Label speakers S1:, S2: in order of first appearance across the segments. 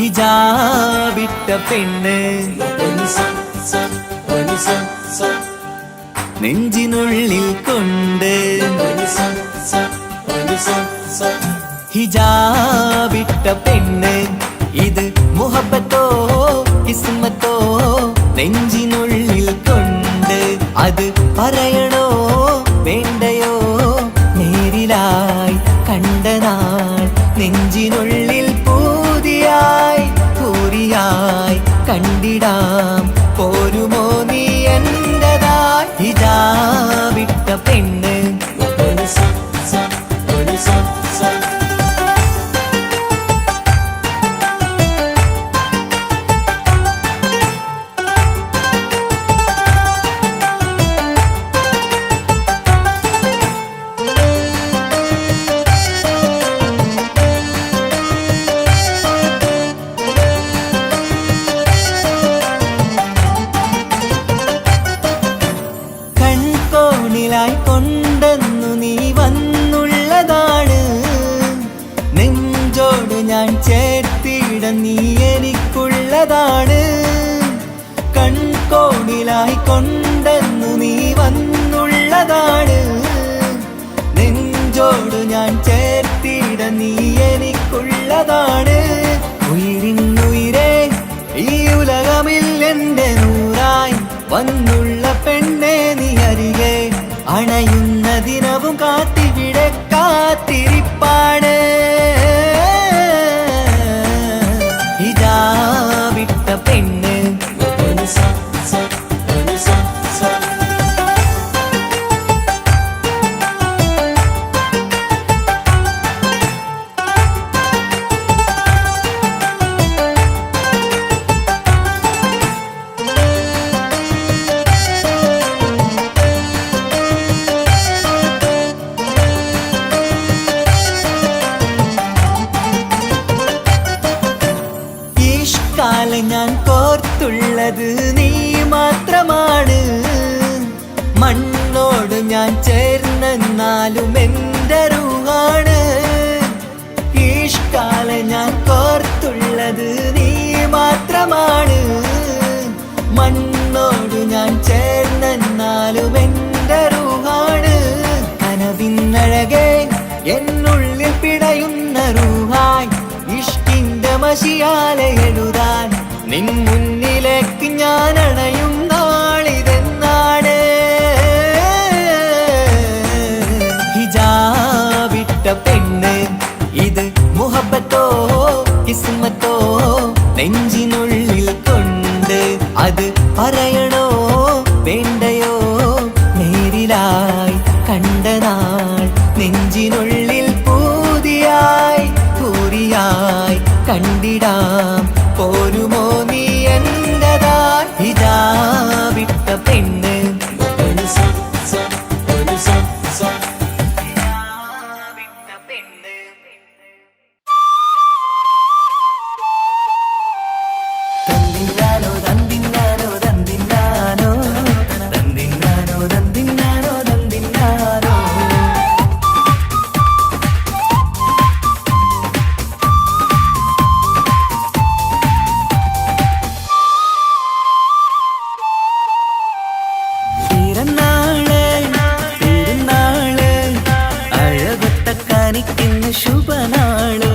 S1: ഹിജാബിട്ട പെണ്ണ് നെഞ്ചിനുള്ളിൽ കൊണ്ട് ഹിജാബിട്ട പെണ്ണ് ഇത് മുഹബത്തോ കിസ്മത്തോ നെഞ്ചിനുള്ളിൽ കൊണ്ട് അത് പറയണോ വേണ്ടയോ നേരിലായി കണ്ട നാൾ നെഞ്ചിനുള്ളിൽ പൂതിയായി പൂരിയായി കണ്ടിടാം പോരുമോ നീ എന്റതായി ഹിജാബിട്ട പെണ്ണ് കൊണ്ടെന്നു നീ വന്നുള്ളതാണ് നെഞ്ചോട് ഞാൻ ചേർത്തിട നീ എനിക്കുള്ളതാണ് കൺകോണിലായി കൊണ്ടെന്നു നീ വന്നുള്ളതാണ് നെഞ്ചോട് ഞാൻ ചേർത്തിട നീ എനിക്കുള്ളതാണ് ഉയിരിന്നുയിരേ ഈ ഉലകമിൽ എന്റെ നൂറായി വന്നുള്ള പെണ്ണെ നീ അരികെ അണയുന്ന ദിനവും കാത്തിവിടെ കാത്തിരിപ്പാണ് ഹിജാബിട്ട പെണ്ണ് ഞാൻ കോർത്തുള്ളത് നീ മാത്രമാണ് മണ്ണോട് ഞാൻ ചേർന്നെന്നാലും എൻ്റെ റൂഹാണ് ഈഷ്കാലം ഞാൻ കോർത്തുള്ളത് നീ മാത്രമാണ് മണ്ണോട് ഞാൻ ചേർന്നെന്നാലും എൻ്റെ റൂഹാണ് കനവിന്നഴകെ എന്നുള്ളിൽ പിടയുന്ന റൂഹായി ഇഷ്കിന്റെ മഷിയാലെ എഴുതാൻ നിൻ മുന്നിലേക്ക് ഞാൻ അണയും നാളിതെന്നാണ് ഹിജാബിട്ട പെണ്ണ് ഇത് മുഹബത്തോ കിസ്മത്തോ നെഞ്ചിനുള്ളിൽ കൊണ്ട് അത് പറയണോ വേണ്ടയോ നേരിലായി കണ്ട നാൾ നെഞ്ചിനുള്ളിൽ പൂതിയായി പൂരിയായി കണ്ടിടാം പോരുമോ നീ എന്റതായി ഹിജാബിട്ട പെണ്ണ് ശുഭനാള്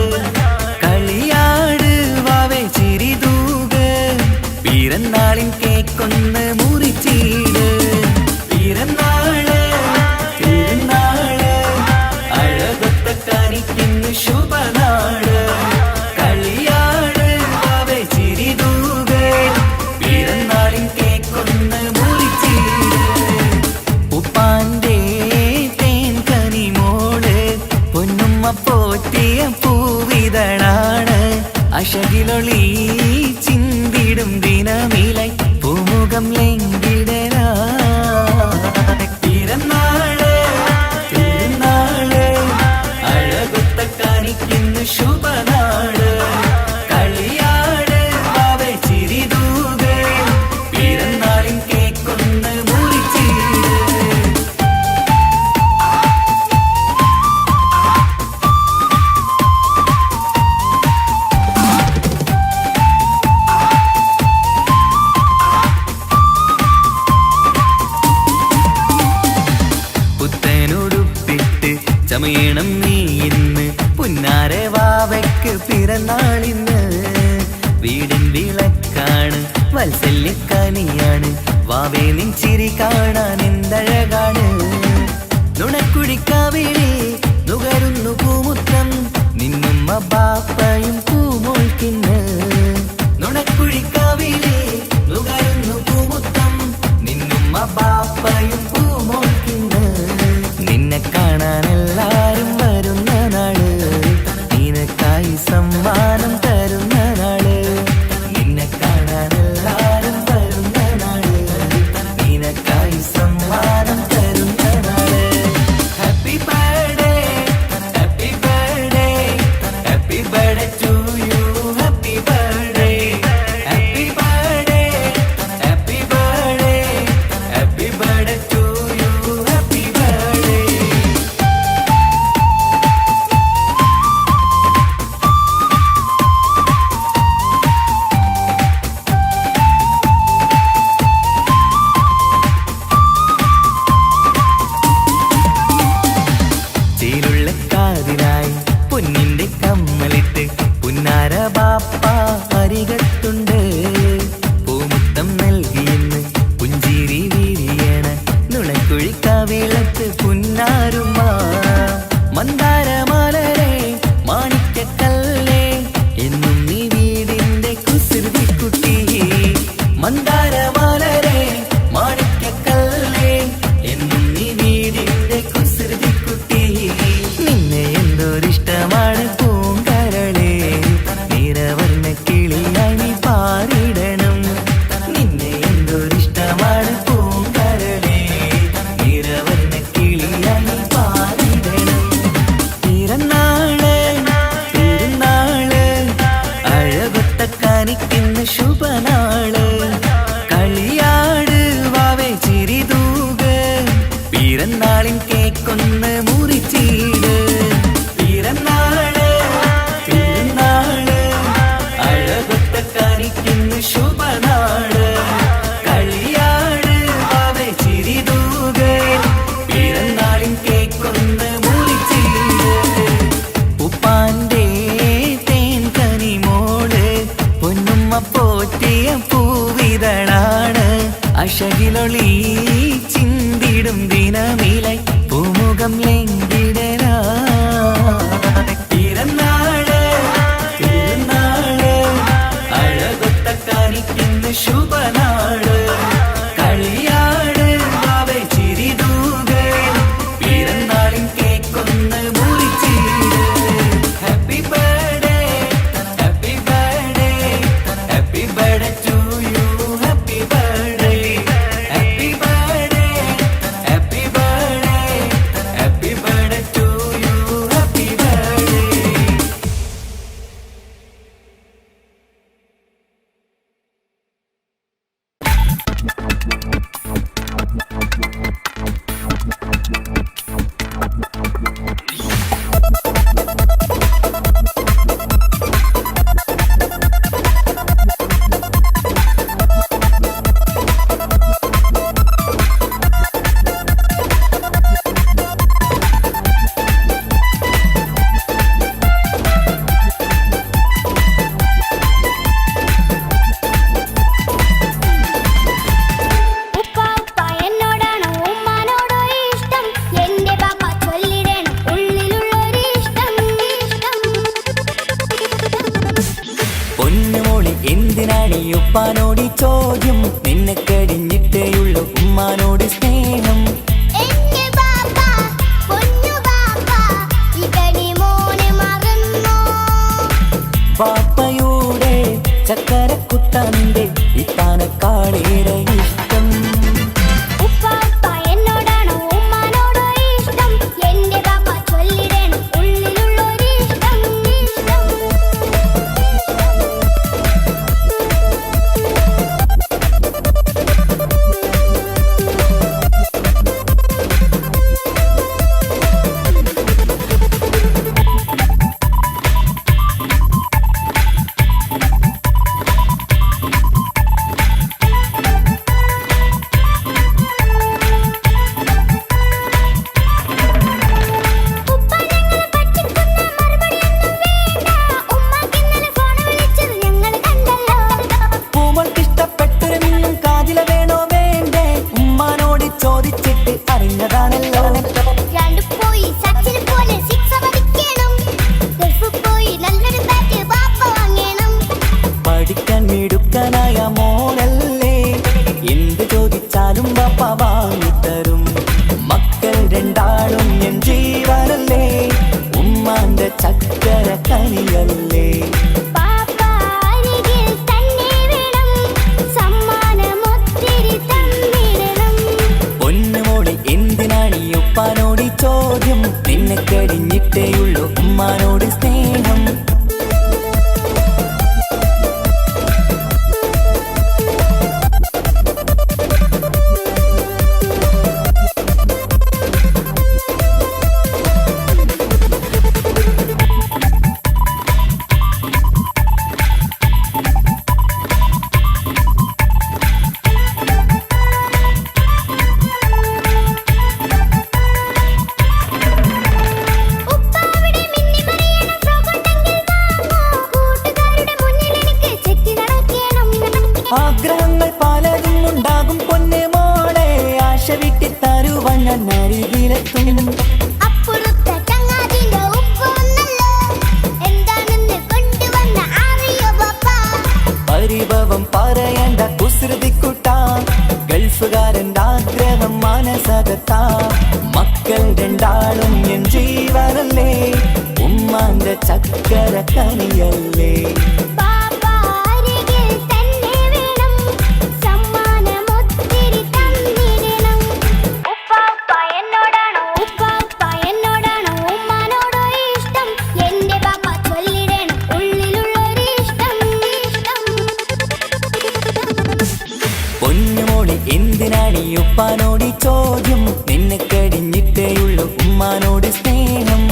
S1: കളിയാട് വാവേ ചിരിതൂക് പിറന്നാളിൻ കേക്കൊന്ന് മുറിച്ചീട് പിറന്നാള് തിരുനാള് അഴകൊത്ത കാണിക്കുന്നു ശുഭനാള് കളിയാട് വാവേ ചിരിതൂക് പിറന്നാളിൻ കേക്കൊന്ന് മുറിച്ചീട് ഉപ്പാന്റെ തേൻ കനിമോള് പൊന്നുമ്മ പോറ്റിയ പൂവിതളാണ് അശകിലൊളി ചിന്തിടും ദിനമിലായി പൂമുഖം ലംഘിടലാ പിറന്നാള് തിരുനാള് അഴകൊത്ത കാണിക്കുന്നു ശുഭനാള് കളിയാട് വാവേ ചിരിതൂക് പിറന്നാളിൻ കേക്കൊന്ന് മുറിച്ചീട് പിറന്നാളിന്ന്. വീടിൻ വിളക്കാണ്, വാത്സല്യക്കനിയാണ്, വാവേ നിൻ ചിരി കാണാൻ എന്തഴകാണ്. നുണക്കുഴിക്കാവിളി നുകരുന്നു പൂമുത്തം, നിന്നുമ്മ ബാപ്പയും പൂമോൾക്കിന്ന്. നുണക്കുഴിക്കാവിളി നുകരുന്നു പൂമുത്തം, നിന്നുമ്മ ബാപ്പയും പൂമോൾക്കിന്ന്. നിന്നെ കാണാൻ എല്ലാരും വരുന്ന നാള്, നിനക്കായി സമ്മാനം തരുന്ന നാള്. നിന്നെ കാണാൻ എല്ലാരും വരുന്ന നാള്, നിനക്കായി സമ്മാനം തരുന്ന നാള്. Happy birthday, happy birthday, happy birthday to you, happy birthday, happy birthday, happy birthday, happy birthday to you, happy birthday. ചേലുള്ള കാതിനായി പൊന്നിന്റെ കമ്മലിട്ട് പുന്നാര ബാപ്പ അരികത്തുണ്ട്. പൂമുത്തം നൽകിയെന്ന് പുഞ്ചിരി വിരിയണ നുണക്കുഴിക്കാവിളത്ത് പുന്നാരുമ്മ. മന്ദാരമാലരെ മാണിക്കക്കല്ലേ എന്നും നീ വീടിന്റെ കുസൃതിക്കുട്ടി. മന്ദാരമാലരെ മാണിക്കക്കല്ലേ എന്നും നീ വീടിന്റെ കുസൃതിക്കുട്ടി. നിന്നെ എന്തൊരിഷ്ടമാണ് പൂങ്കരളേ, നിറവർണ്ണ കിളിയായി നീ പാറിടണം. നിന്നെ എന്തൊരിഷ്ടമാണ് പൂങ്കരളേ, നിറവർണ്ണ കിളിയായി നീ പാറിടണം. പിറന്നാള് പെരുന്നാള് അഴകൊത്ത കാണിക്കുന്ന ശുഭനാള്. കളിയാട് വാവേ ചിരിതൂക്, പിറന്നാളിൻ കേക്കൊന്ന് മുറിച്ചീട്. പിറന്നാള് പെരുന്നാള് അഴകൊത്ത കാണിക്കുന്ന ശുഭനാള്. കളിയാട് വാവേ ചിരിതൂക്, പിറന്നാളിൻ കേക്കൊന്ന് മുറിച്ചീട്. ഉപ്പാന്റെ തേൻ കനി മോള് പൊന്നുമ്മ പോറ്റിയ പൂവിതളാണ്. അഴകിലൊളി ചിന്തിടും ദിനമിലായി പൂമുഖം ലംഘിടരാ. പിറന്നാള് പെരുന്നാള് അഴകൊത്ത കാണിക്കുന്ന ശുഭനാള്. കളിയാട് വാവേ ചിരിതൂക്, പിറന്നാളിൻ കേക്കൊന്ന് മുറിച്ചീട്. Happy birthday, happy birthday, happy birthday to you, happy birthday, happy birthday, happy birthday, happy birthday to you, happy birthday.
S2: ഉപ്പ ഉപ്പ എന്നോടാണോ ഉമ്മാനോടോ ഇഷ്ടം? എന്റെ ബാപ്പ ചൊല്ലിടണം ഉള്ളിലുള്ളൊരു ഇഷ്ടം.
S1: പൊന്നുമോളി എന്തിനാണ് ഈ ഉപ്പാനോട് ഈ ചോദ്യം? നിന്നെ കഴിഞ്ഞിട്ടേയുള്ള ഉമ്മാനോട് സ്നേഹം.
S2: എന്റെ ബാപ്പ പൊന്നു ബാപ്പ ഇതടി മോനെ മറന്നോ?
S1: പാപ്പയുടെ ചക്കരക്കുട്ടന്റെ ഇത്താനക്കാളേറെ ഇഷ്ടം.
S2: ഉപ്പ ഉപ്പ എന്നോടാണോ ഉമ്മാനോടോ ഇഷ്ടം? എന്റെ ബാപ്പ ചൊല്ലിടണം ഉള്ളിലുള്ളൊരു ഇഷ്ടം.
S1: മിടുക്കനായ മോനല്ലേ, എന്ത് ചോദിച്ചാലും പപ്പ വാങ്ങിത്തരും. മക്കൾ രണ്ടാളും എൻ ജീവനല്ലേ, ഉമ്മാന്റെ ചക്കര കനിയല്ലേ. പൊന്നുമോളെ എന്തിനാണീ ഉപ്പാനോട് ചോദ്യം, നിന്നെ കഴിഞ്ഞിട്ടേയുള്ളൂ ഉമ്മാനോട് സ്നേഹം. ആഗ്രഹങ്ങൾ പലതും ഉണ്ടാകും പൊന്നെ മോളെ, ആശ വിട്ടി തരുവാൻ ഞാൻ അരികിലെത്തും. പരിഭവം പറയണ്ട കുസൃതിക്കുട്ട, ഗൾഫുകാരൻ്റെ ആഗ്രഹം മനസ്സകത്താ. മക്കൾ രണ്ടാളും എൻ ജീവനല്ലേ, ഉമ്മാന്റെ ചക്കര കനിയല്ലേ. പൊന്നുമോളെ എന്തിനാണീ ഉപ്പാനോട് ചോദ്യം, നിന്നെ കഴിഞ്ഞിട്ടേയുള്ളൂ ഉമ്മാനോട് സ്നേഹം.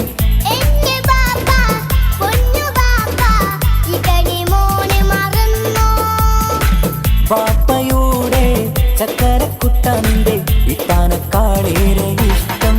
S1: ബാപ്പയുടെ ചക്കരക്കുട്ട നിന്റെ ഇത്താനക്കാളേറെ ഇഷ്ടം.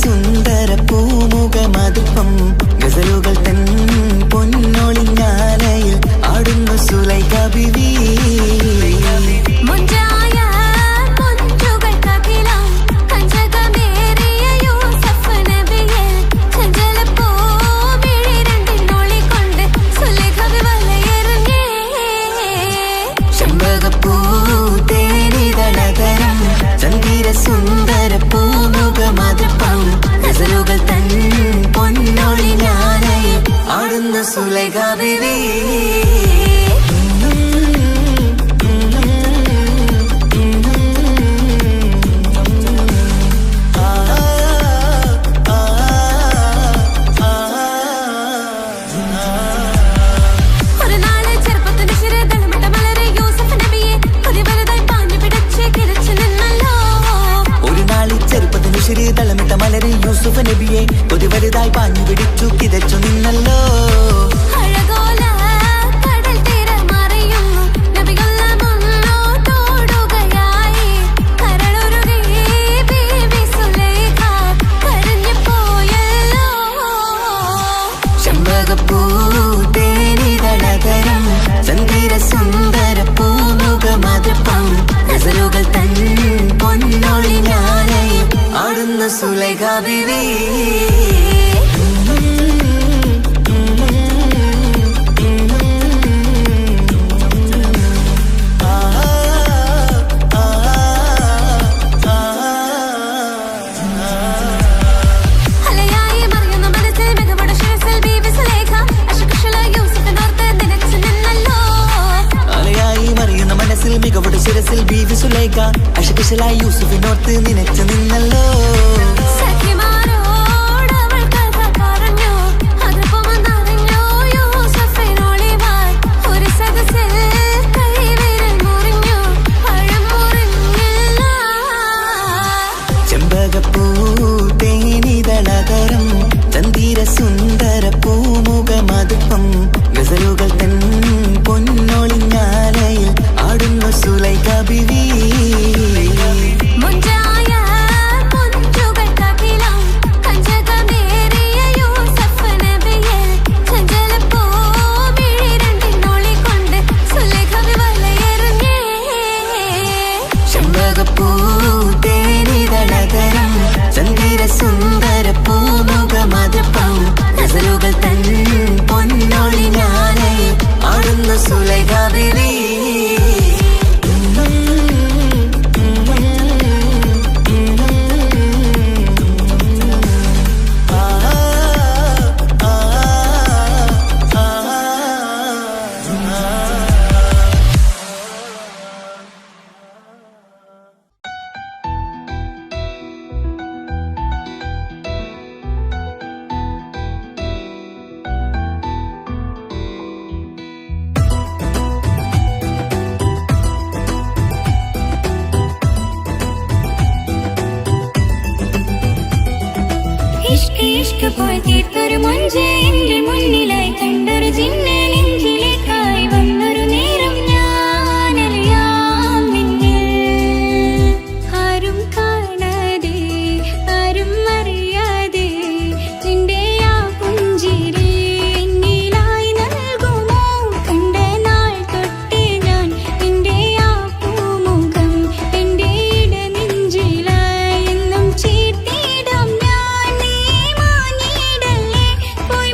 S1: സുന്ദര പൂമുഖമതിപ്പം ഗസലുകൾ തൻ പൊന്നൊളിഞ്ഞാലയിൽ ആടുന്നു സുലൈഖ ബീവി. സുന്ദര പൂമുഖമതിപ്പം ഗസലുകൾ തൻ പൊന്നൊളിഞ്ഞാലയിൽ ആടുന്നു സുലൈഖ ബീവി. തളമിട്ട മലരെ യൂസുഫ് നബിയെ ഒരു വലുതായി പാഞ്ഞു പിടിച്ചു കിതച്ചു നിന്നല്ലോ. സുലേഖ അഷകശലായി യൂസുഫിനോർത്ത് നിനച്ചു നിന്നല്ലോ
S3: സഖിമാരോടവൾ കഥ പറഞ്ഞു അതിപ്പം അറിഞ്ഞോ യൂസഫിനോളിവാൻ ഒരു സദസ്സിൽ കൈവിരൽ മുറിഞ്ഞു പഴം മുറിഞ്ഞില്ല
S1: ചെമ്പകപ്പൂ തേനിതളകരം ചന്ദിര സുന്ദര പൂമുഖമതുപ്പം ഗസലുകൾ തൻ പൊന്നൊളിഞ്ഞാലയിൽ ആടുന്നു സുലൈഖ ബിവി
S3: മുഞ്ചായ മുഞ്ചുകൾക്കകിലം കഞ്ചകമേറിയ യൂസഫ് നബിയെ ചഞ്ചലപ്പൂ മിഴിരണ്ടിനൊളികൊണ്ട് സുലേഖ വലയെറിഞ്ഞേ
S1: ചെമ്പകപ്പൂ തേനിതളകരം ചന്ദിര സുന്ദര പൂമുഖമതുപ്പം ഗസലുകൾ തൻ പൊന്നൊളിഞ്ഞാലയിൽ ആടുന്നു സുലൈഖ ബിവി
S3: ഇഷ്ക് ഇഷ്ക് പോയി തീർത്തൊരു മൊഞ്ച് എന്റെ മുന്നിലായി കണ്ടൊരു ജിന്നെ നെഞ്ചിലേക്കായി വന്നൊരു നേരം ഞാനറിയാം നിന്നിൽ ആരും കാണാതെ ആരും അറിയാതെ നിന്റെ ആ പുഞ്ചിരി എന്നിലായി നൽകുമോ കണ്ട നാൾ തൊട്ടേ ഞാൻ നിന്റെ ആ പൂമുഖം എന്റെ ഇടനെഞ്ചിലായി എന്നും ചേർത്തിടാം ഞാൻ നീ മാഞ്ഞിടല്ലേ പോയി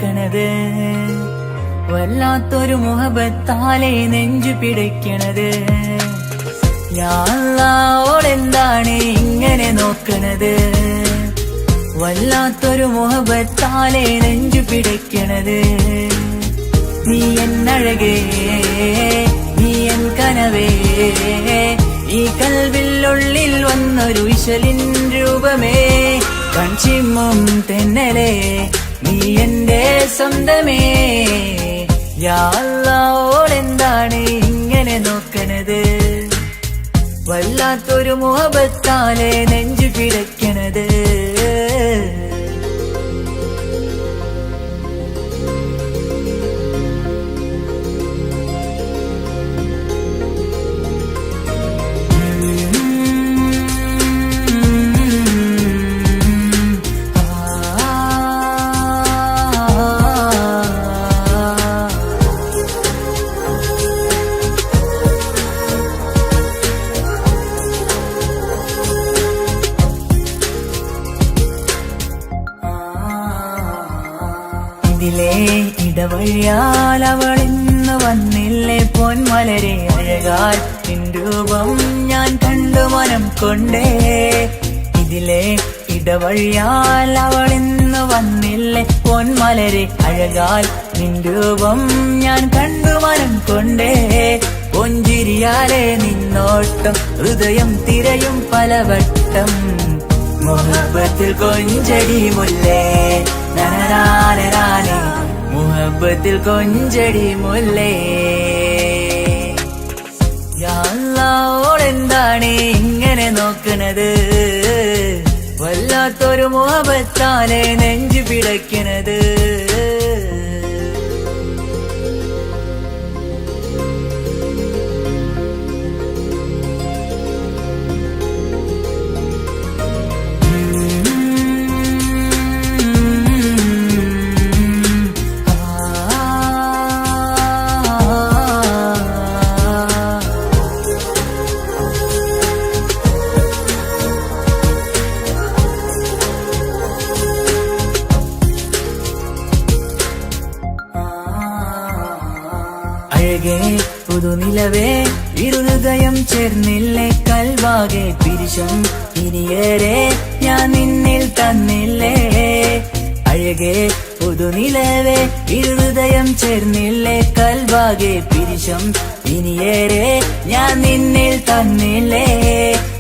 S1: നോക്കണത് വല്ലാത്തൊരു മുഹബത്താലെ നെഞ്ചു പിടയ്ക്കണത് യാ അല്ലാഹോടെന്താണ് ഇങ്ങനെ നോക്കണത് വല്ലാത്തൊരു മുഹബത്താലെ നെഞ്ചു പിടയ്ക്കണത് നീ എന്നഴകേ നീ എൻ കനവേ ഈ കൽവില്ലുള്ളിൽ വന്നൊരു ഇശലിൻ രൂപമേ കൺചിമ്മും തെന്നലേ നീ എന്റെ സ്വന്തമേ യാ അല്ലാഹോടെന്താണ് ഇങ്ങനെ നോക്കണത് വല്ലാത്തൊരു മുഹബത്താലെ നെഞ്ചു പിടയ്ക്കണത് ഇതിലേ ഇടവഴിയാൽ അവളിന്ന് വന്നില്ലേ പൊന്മലരെ അഴകാൽ നിൻ രൂപം ഞാൻ കണ്ടു മനം കൊണ്ടേ ഇതിലേ ഇടവഴിയാൽ അവളിന്ന് വന്നില്ലേ പൊന്മലരെ അഴകാൽ നിൻ രൂപം ഞാൻ കണ്ടു മനം കൊണ്ടേ പൊഞ്ചിരിയാലെ നിന്നോട്ടം ഹൃദയം തിരയും പലവട്ടം മുഹബത്തിൽ കൊഞ്ചടി മുല്ലേ നനരാനരാനെ മുഹബത്തിൽ കൊഞ്ചടി മുല്ലേ യാ അല്ലാഹോടെന്താണ് ഇങ്ങനെ നോക്കണത് വല്ലാത്തൊരു മുഹബത്താലെ നെഞ്ചു പിടയ്ക്കണത് അഴകേ പുതുനിലവേ ഇരുഹൃദയം ചേർന്നില്ലേ കൽവാകെ പിരിശം ഇനിയേറെ ഞാൻ നിന്നിൽ തന്നില്ലേ അഴകേ പുതുനിലവേ ഇരുഹൃദയം ചേർന്നില്ലേ കൽവാകെ പിരിശം ഇനിയേറെ ഞാൻ നിന്നിൽ തന്നില്ലേ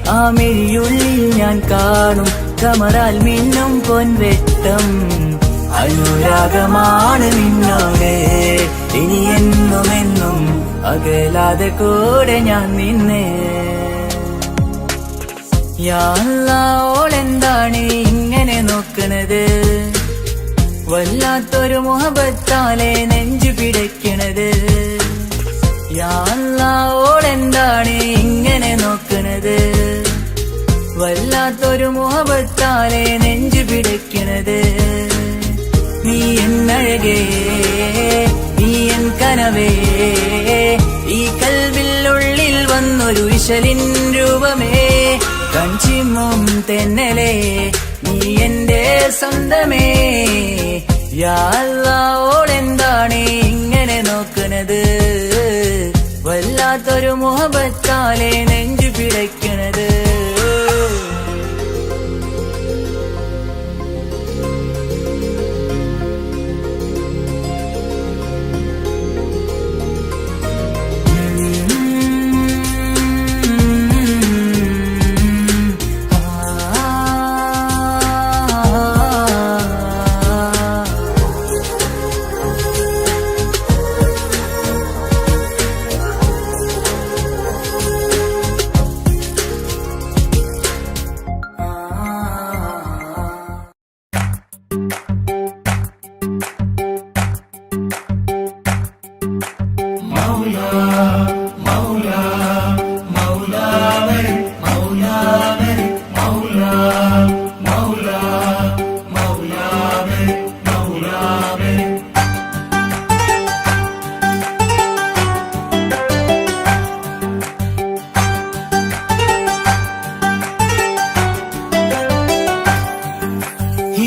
S1: ആ മിഴിയുള്ളിൽ ഞാൻ കാണും കമറാൽ മിന്നും പൊൻവെട്ടം അനുരാഗമാണ് നിന്നോട് ഇനി എന്നുമെന്നും അകലാതെ കൂടെ ഞാൻ നിന്നെ യാ അല്ലാഹോടെന്താണ് ഇങ്ങനെ നോക്കണത് വല്ലാത്തൊരു മുഹബത്താലെ നെഞ്ചു പിടയ്ക്കണത് യാ അല്ലാഹോടെന്താണ് ഇങ്ങനെ നോക്കണത് വല്ലാത്തൊരു മുഹബത്താലെ നെഞ്ചു പിടയ്ക്കണത് നീ എന്നഴകേ നീ എൻ കനവേ ഈ കൽവില്ലുള്ളിൽ വന്നൊരു ഇശലിൻ രൂപമേ കൺചിമ്മും തെന്നലേ നീ എന്റെ സ്വന്തമേ യാ അല്ലാഹോടെന്താണ് ഇങ്ങനെ നോക്കണത് വല്ലാത്തൊരു മുഹബത്താലെ നെഞ്ചു പിടയ്ക്കണത്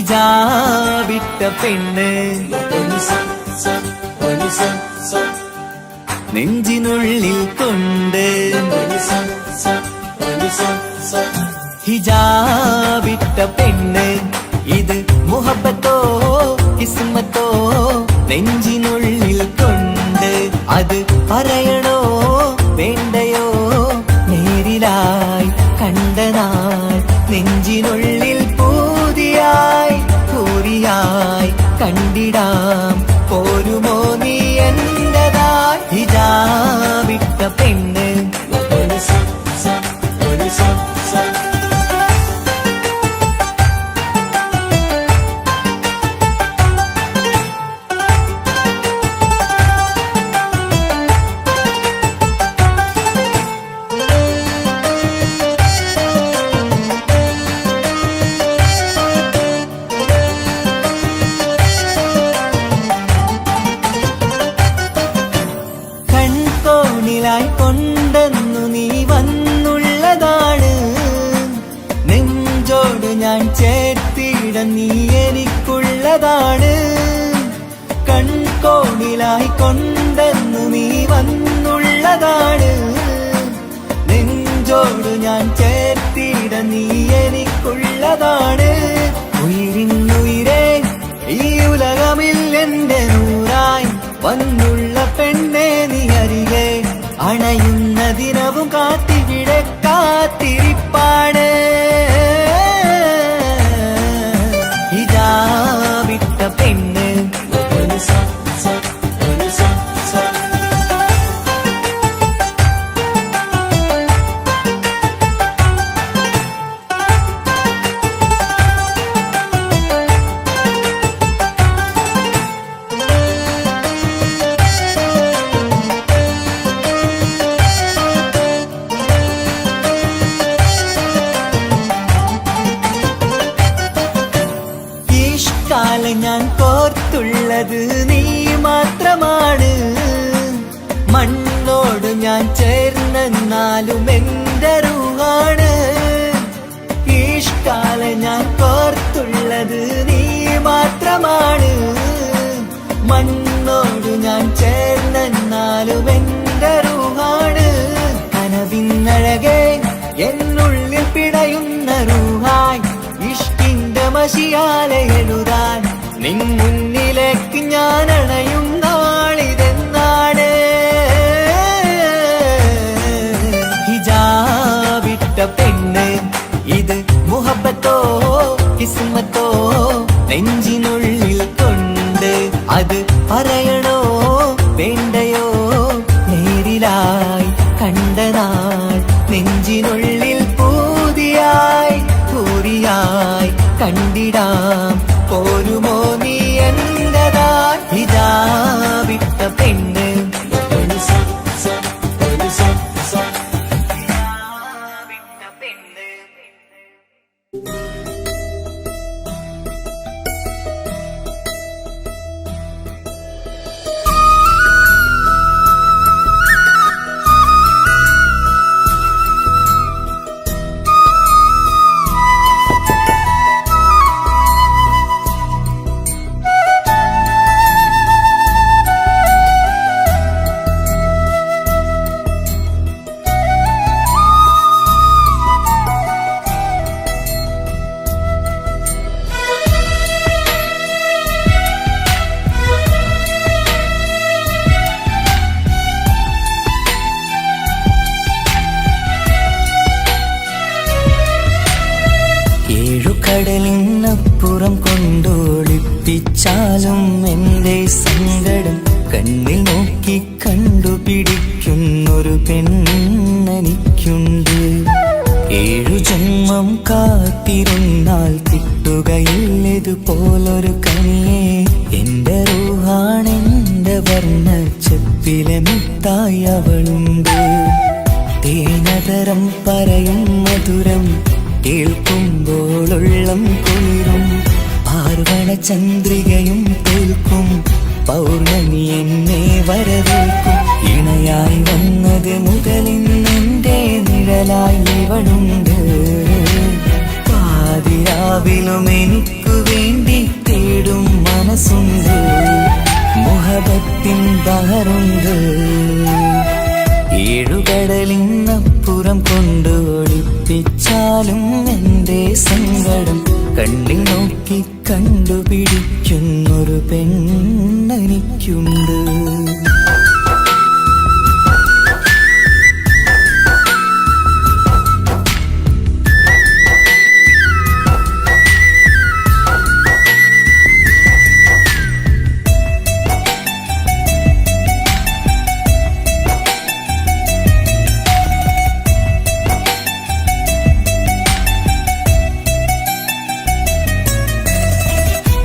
S4: ഹിജാബിട്ട പെണ്ണ്
S1: നെഞ്ചിനുള്ളിൽ കൊണ്ട് ഹിജാബിട്ട പെണ്ണ് ഇത് മുഹബത്തോ കിസ്മത്തോ നെഞ്ചിനുള്ളിൽ കൊണ്ട് അത് പറയണോ വേണ്ടയോ നേരിലായി കണ്ട നാൾ നെഞ്ചിനുള്ളിൽ പൂതിയായി പൂരിയായി കണ്ടിടാം പോരുമോ നീ എന്റതായി ഹിജാബിട്ട പെണ്ണ് കൊണ്ടെന്നു നീ വന്നുള്ളതാണ് നെഞ്ചോട് ഞാൻ ചേർത്തിട നീ എനിക്കുള്ളതാണ് കൺകോണിലായി കൊണ്ടെന്നു നീ വന്നുള്ളതാണ് നെഞ്ചോട് ഞാൻ ചേർത്തിട നീ എനിക്കുള്ളതാണ് ഉയിരിന്നുയിരേ ഈ ഉലകമിൽ എന്റെ നൂറായി വന്നുള്ള പെണ്ണെ നീ അരികെ അണയുന്ന ദിനവും കാത്തിവിടെ കാത്തിരിപ്പാണ് ഹിജാബിട്ട പെണ്ണ് ഞാൻ കോർത്തുള്ളത് നീ മാത്രമാണ് മണ്ണോട് ഞാൻ ചേർന്നെന്നാലും എന്റെ റൂഹാണ് ഈഷ്കാല ഞാൻ കോർത്തുള്ളത് നീ മാത്രമാണ് മണ്ണോട് ഞാൻ ചേർന്നെന്നാലും എന്റെ റൂഹാണ് കനവിന്നഴകെ എന്നുള്ളിൽ പിടയുന്ന റൂഹായി ഇഷ്കിന്റെ മഷിയാലെ എഴുതാൻ നിൻ മുന്നിലേക്ക് ഞാൻ അണയും നാളിതെന്നാണ് ഹിജാബിട്ട പെണ്ണ് ഇത് മുഹബത്തോ കിസ്മത്തോ നെഞ്ചിനുള്ളിൽ കൊണ്ട് അത് പറയണോ വേണ്ടയോ നേരിലായി കണ്ട നാൾ നെഞ്ചിനുള്ളിൽ പൂതിയായി പൂരിയായി കണ്ടിടാം പോരുമോ നീ എന്റതായി ഹിജാബിട്ട പെണ്ണ് കടലിനപ്പുറം കൊണ്ടോളിപ്പിച്ചാലും എന്റെ സങ്കടം കണ്ണിൽ നോക്കി കണ്ടുപിടിക്കുന്നൊരു പെണ്ണെനിക്കുണ്ട് 7 ജന്മം കാത്തിരുന്നാൽ കിട്ടുകയില്ലതുപോലൊരു കനിയെ എന്റെ റൂഹാണെന്റെ വർണ്ണച്ചപ്പിലെ മിത്തായി അവളുണ്ട് തേനതരം പറയും മധുരം കേൾക്കുമ്പോളുള്ളം കുളിരും പാർവണ ചന്ദ്രികയും തോൽക്കും പൗർണമി എന്നെ വരവേൽക്കും ഇണയായി വന്നത് മുതലിന്നെന്റെ നിഴലായി ഇവളുണ്ട് പാതിരാവിലും എനിക്കു വേണ്ടി തേടും മനസ്സുണ്ട് മുഹബത്തിൻ ബഹറുണ്ട് ഒളിപ്പിച്ചാലും എൻ്റെ സങ്കടം കണ്ണിൽ നോക്കി കണ്ടുപിടിക്കുന്നൊരു പെണ്ണെനിക്കുണ്ട്.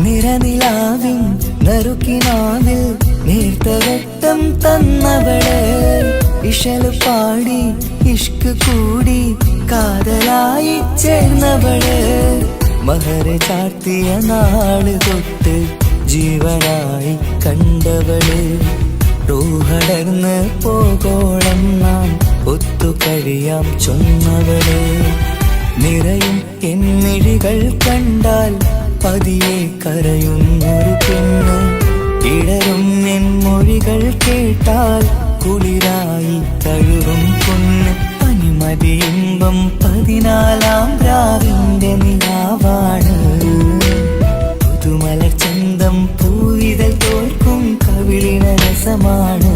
S1: നിറനിലാവിൻ നറുക്കിനാവിൽ നേർത്തവട്ടം തന്നവള്, ഇശല് പാടി ഇഷ്ക് കൂടി കാതലായി ചേർന്നവള്, മഹർ ചാർത്തിയ നാള് തൊട്ട് ജീവനായി കണ്ടവള്, റൂഹടർന്ന് പോകോളം നാം ഒത്തു കഴിയാം ചൊന്നവള്, നിറയും എന്നിഴികൾ കണ്ടാൽ പതിയെ കരയുന്നൊരു പെണ്ണ്, ഇടറും എൻ മൊഴികൾ കേട്ടാൽ കുളിരായി തഴുകും പൊന്ന്, പനിമതിയിമ്പം 14-ാം രാവിന്റെ നിലാവാണ്, പുതുമലർ ചന്തം പൂവിതൽ തോൽക്കും കവിളിന രസമാണ്,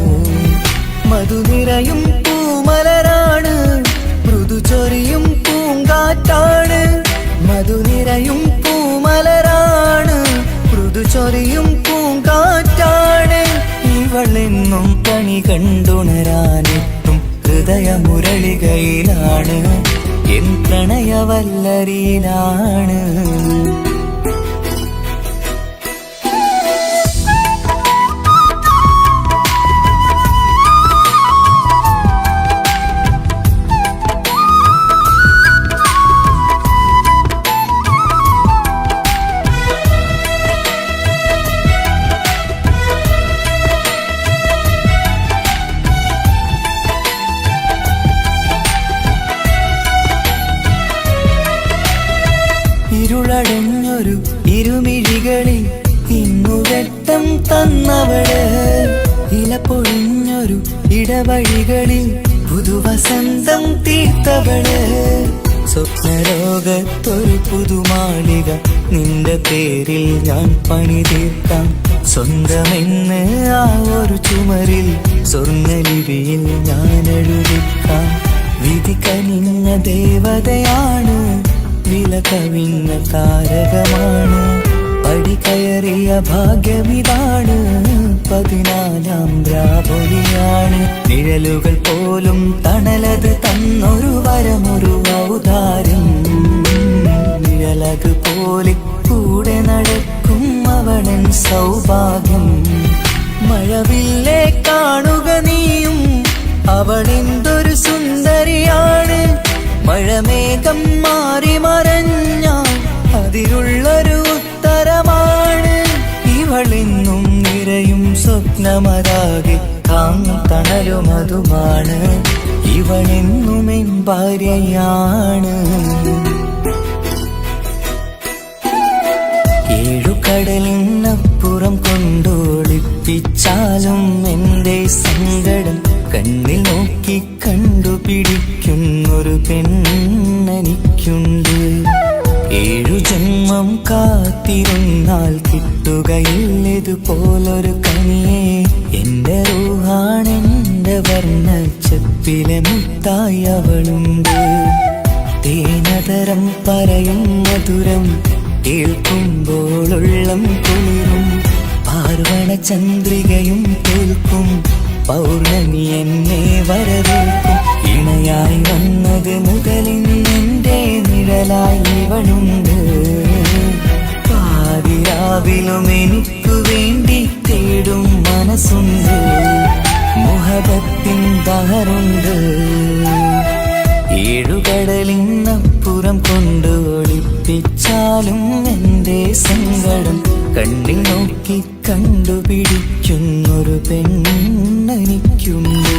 S1: മധുനിറയും പൂമലരാണ്, മൃദു ചൊരിയും പൂങ്കാറ്റാണ്, മധുനിറയും പൂമലരാണ്, മൃദു ചൊരിയും പൂങ്കാറ്റാണ്, ഇവളെന്നും കണി കണ്ടുണരാനെത്തും ഹൃദയമുരളികയിലാണ്, എൻ പ്രണയവല്ലരിയിലാണ്. ഇരുളടഞ്ഞൊരു ഇരുമിഴികളിൽ ഇന്നു വെട്ടം തന്നവള്, ഇല പൊഴിഞ്ഞൊരു ഇടവഴികളിൽ പുതുവസന്തം തീർത്തവള്, സ്വപ്നലോകത്തൊരു പുതുമാളിക നിന്റെ പേരിൽ ഞാൻ പണി തീർക്കാം, സ്വന്തമെന്ന് ആ ഒരു ചുമരിൽ സ്വർണ്ണലിപിയിൽ ഞാൻ എഴുതിക്കാം, വിധി കനിഞ്ഞ ദേവതയാണ്, വില കവിഞ്ഞ താരകമാണ്, പടി കയറിയ ഭാഗ്യമിതാണ്, 14-ാം രാപൊലിയാണ്, നിഴലുകൾ പോലും തണലത് തന്നൊരു വരമൊരു ഔദാര്യം, നിഴലത് പോലെ കൂടെ നടക്കും അവളൻ സൗഭാഗ്യം, മഴവില്ലേ കാണുക നീയും അവളെന്തൊരു സുന്ദരിയാണ്, മഴമേഘം മാറി മറഞ്ഞാൽ അതിലുള്ളൊരു ഉത്തരമാണ്, ഇവളെന്നും നിറയും സ്വപ്നമതാകെ താങ്ങും തണലുമതുമാണ്, ഇവളെന്നും എൻ ഭാര്യയാണ്. ഏഴുകടലിനപ്പുറം കൊണ്ടോളിപ്പിച്ചാലും എൻ്റെ സങ്കടം കണ്ണിൽ നോക്കി കണ്ടുപിടിക്കുന്നൊരു പെണ്ണെനിക്കുണ്ട്, 7 ജന്മം കാത്തിരുന്നാൽ കിട്ടുകയില്ലതുപോലൊരു കനിയെ, എന്റെ റൂഹാണെന്റെ വർണ്ണച്ചപ്പിലെ മുത്തായി അവളുണ്ട്, തേനതരം പറയും മധുരം കേൾക്കുമ്പോളുള്ളം കുളിരും, പാർവണ ചന്ദ്രികയും കേൾക്കും പൗർണമി എന്നെ വരവേൽക്കും, ഇണയായി വന്നത് മുതലിന്നെന്റെ നിഴലായി ഇവളുണ്ട്, പാതിരാവിലും എനിക്കു വേണ്ടി തേടും മനസ്സുണ്ട്, മുഹബത്തിൻ ദഹറുണ്ട്, 7 കടലിനപ്പുറം കൊണ്ട് ഒളിപ്പിച്ചാലും എൻ്റെ സങ്കടം കണ്ണിൽ നോക്കി കണ്ടുപിടിക്കുന്നൊരു പെണ്ണെനിക്കുണ്ട്.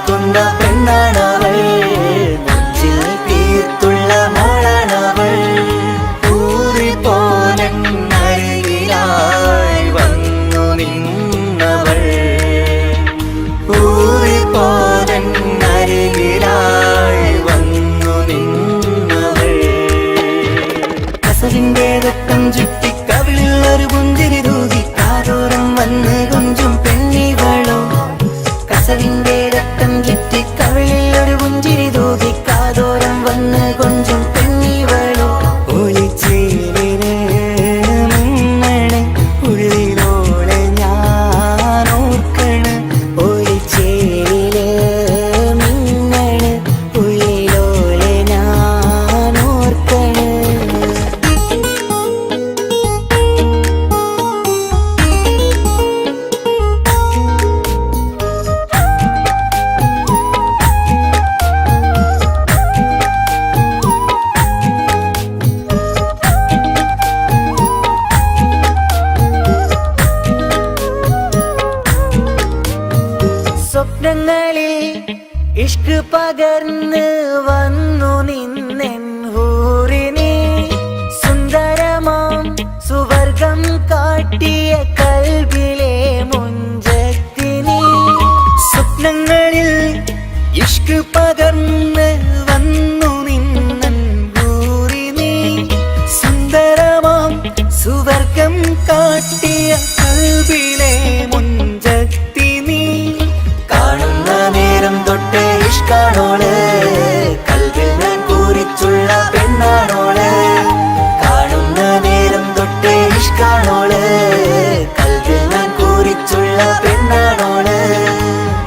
S1: കൊണ്ട പെണ്ണാണവൾ നെഞ്ചിൽ തീർത്തുള്ള മോളാണവൾ ഊറിപ്പോലരികിലായി വന്നു നിന്നവൾ ഊറിപ്പോലരികിലായി വന്നു നിന്നവൾ കസവിന്റെ രക്തം ചുറ്റി കവിളിൽ ഒരു പുഞ്ചിരി തൂകി കാതോരം വന്ന് കൊഞ്ചും പെണ്ണിവളോ കസവിന്റെ രക്തം ചുറ്റി കവിളിൽ ഒരു പുഞ്ചിരി തൂകി കാതോരം വന്ന് കൊഞ്ചും പെണ്ണിവളോ ഒളിച്ചേലിന് മിന്നണ് ഉള്ളിലോളെ ഞാൻ ഓർക്കണ് ഒളിച്ചേലില് മിന്നണ് ഉള്ളിലോളെ ഞാൻ ഓർക്കണ് സ്വപ്നങ്ങളിൽ ഇഷ്ക് പകർന്ന് വന്നു നിന്നെൻ ഹൂറിനെ സുന്ദരമാം സുവർഗം കാട്ടിയ കൽബിലെ മുഞ്ചത്തിനെ സ്വപ്നങ്ങളിൽ ഇഷ്ക് പകർന്ന് വന്നു നിന്നെൻ ഹൂറിനെ സുന്ദരമാം സുവർഗം കാട്ടിയ കൽബിലെ മുഞ്ചത്തിനെ കാണുന്ന നേരം തൊട്ട് ഇഷ്കാണോള് കൽവിൽ ഞാൻ പൂരിച്ചുള്ള പെണ്ണാണോള് കാണുന്ന നേരം തൊട്ട് ഇഷ്കാണോള് കൽവിൽ ഞാൻ പൂരിച്ചുള്ള പെണ്ണാണോള്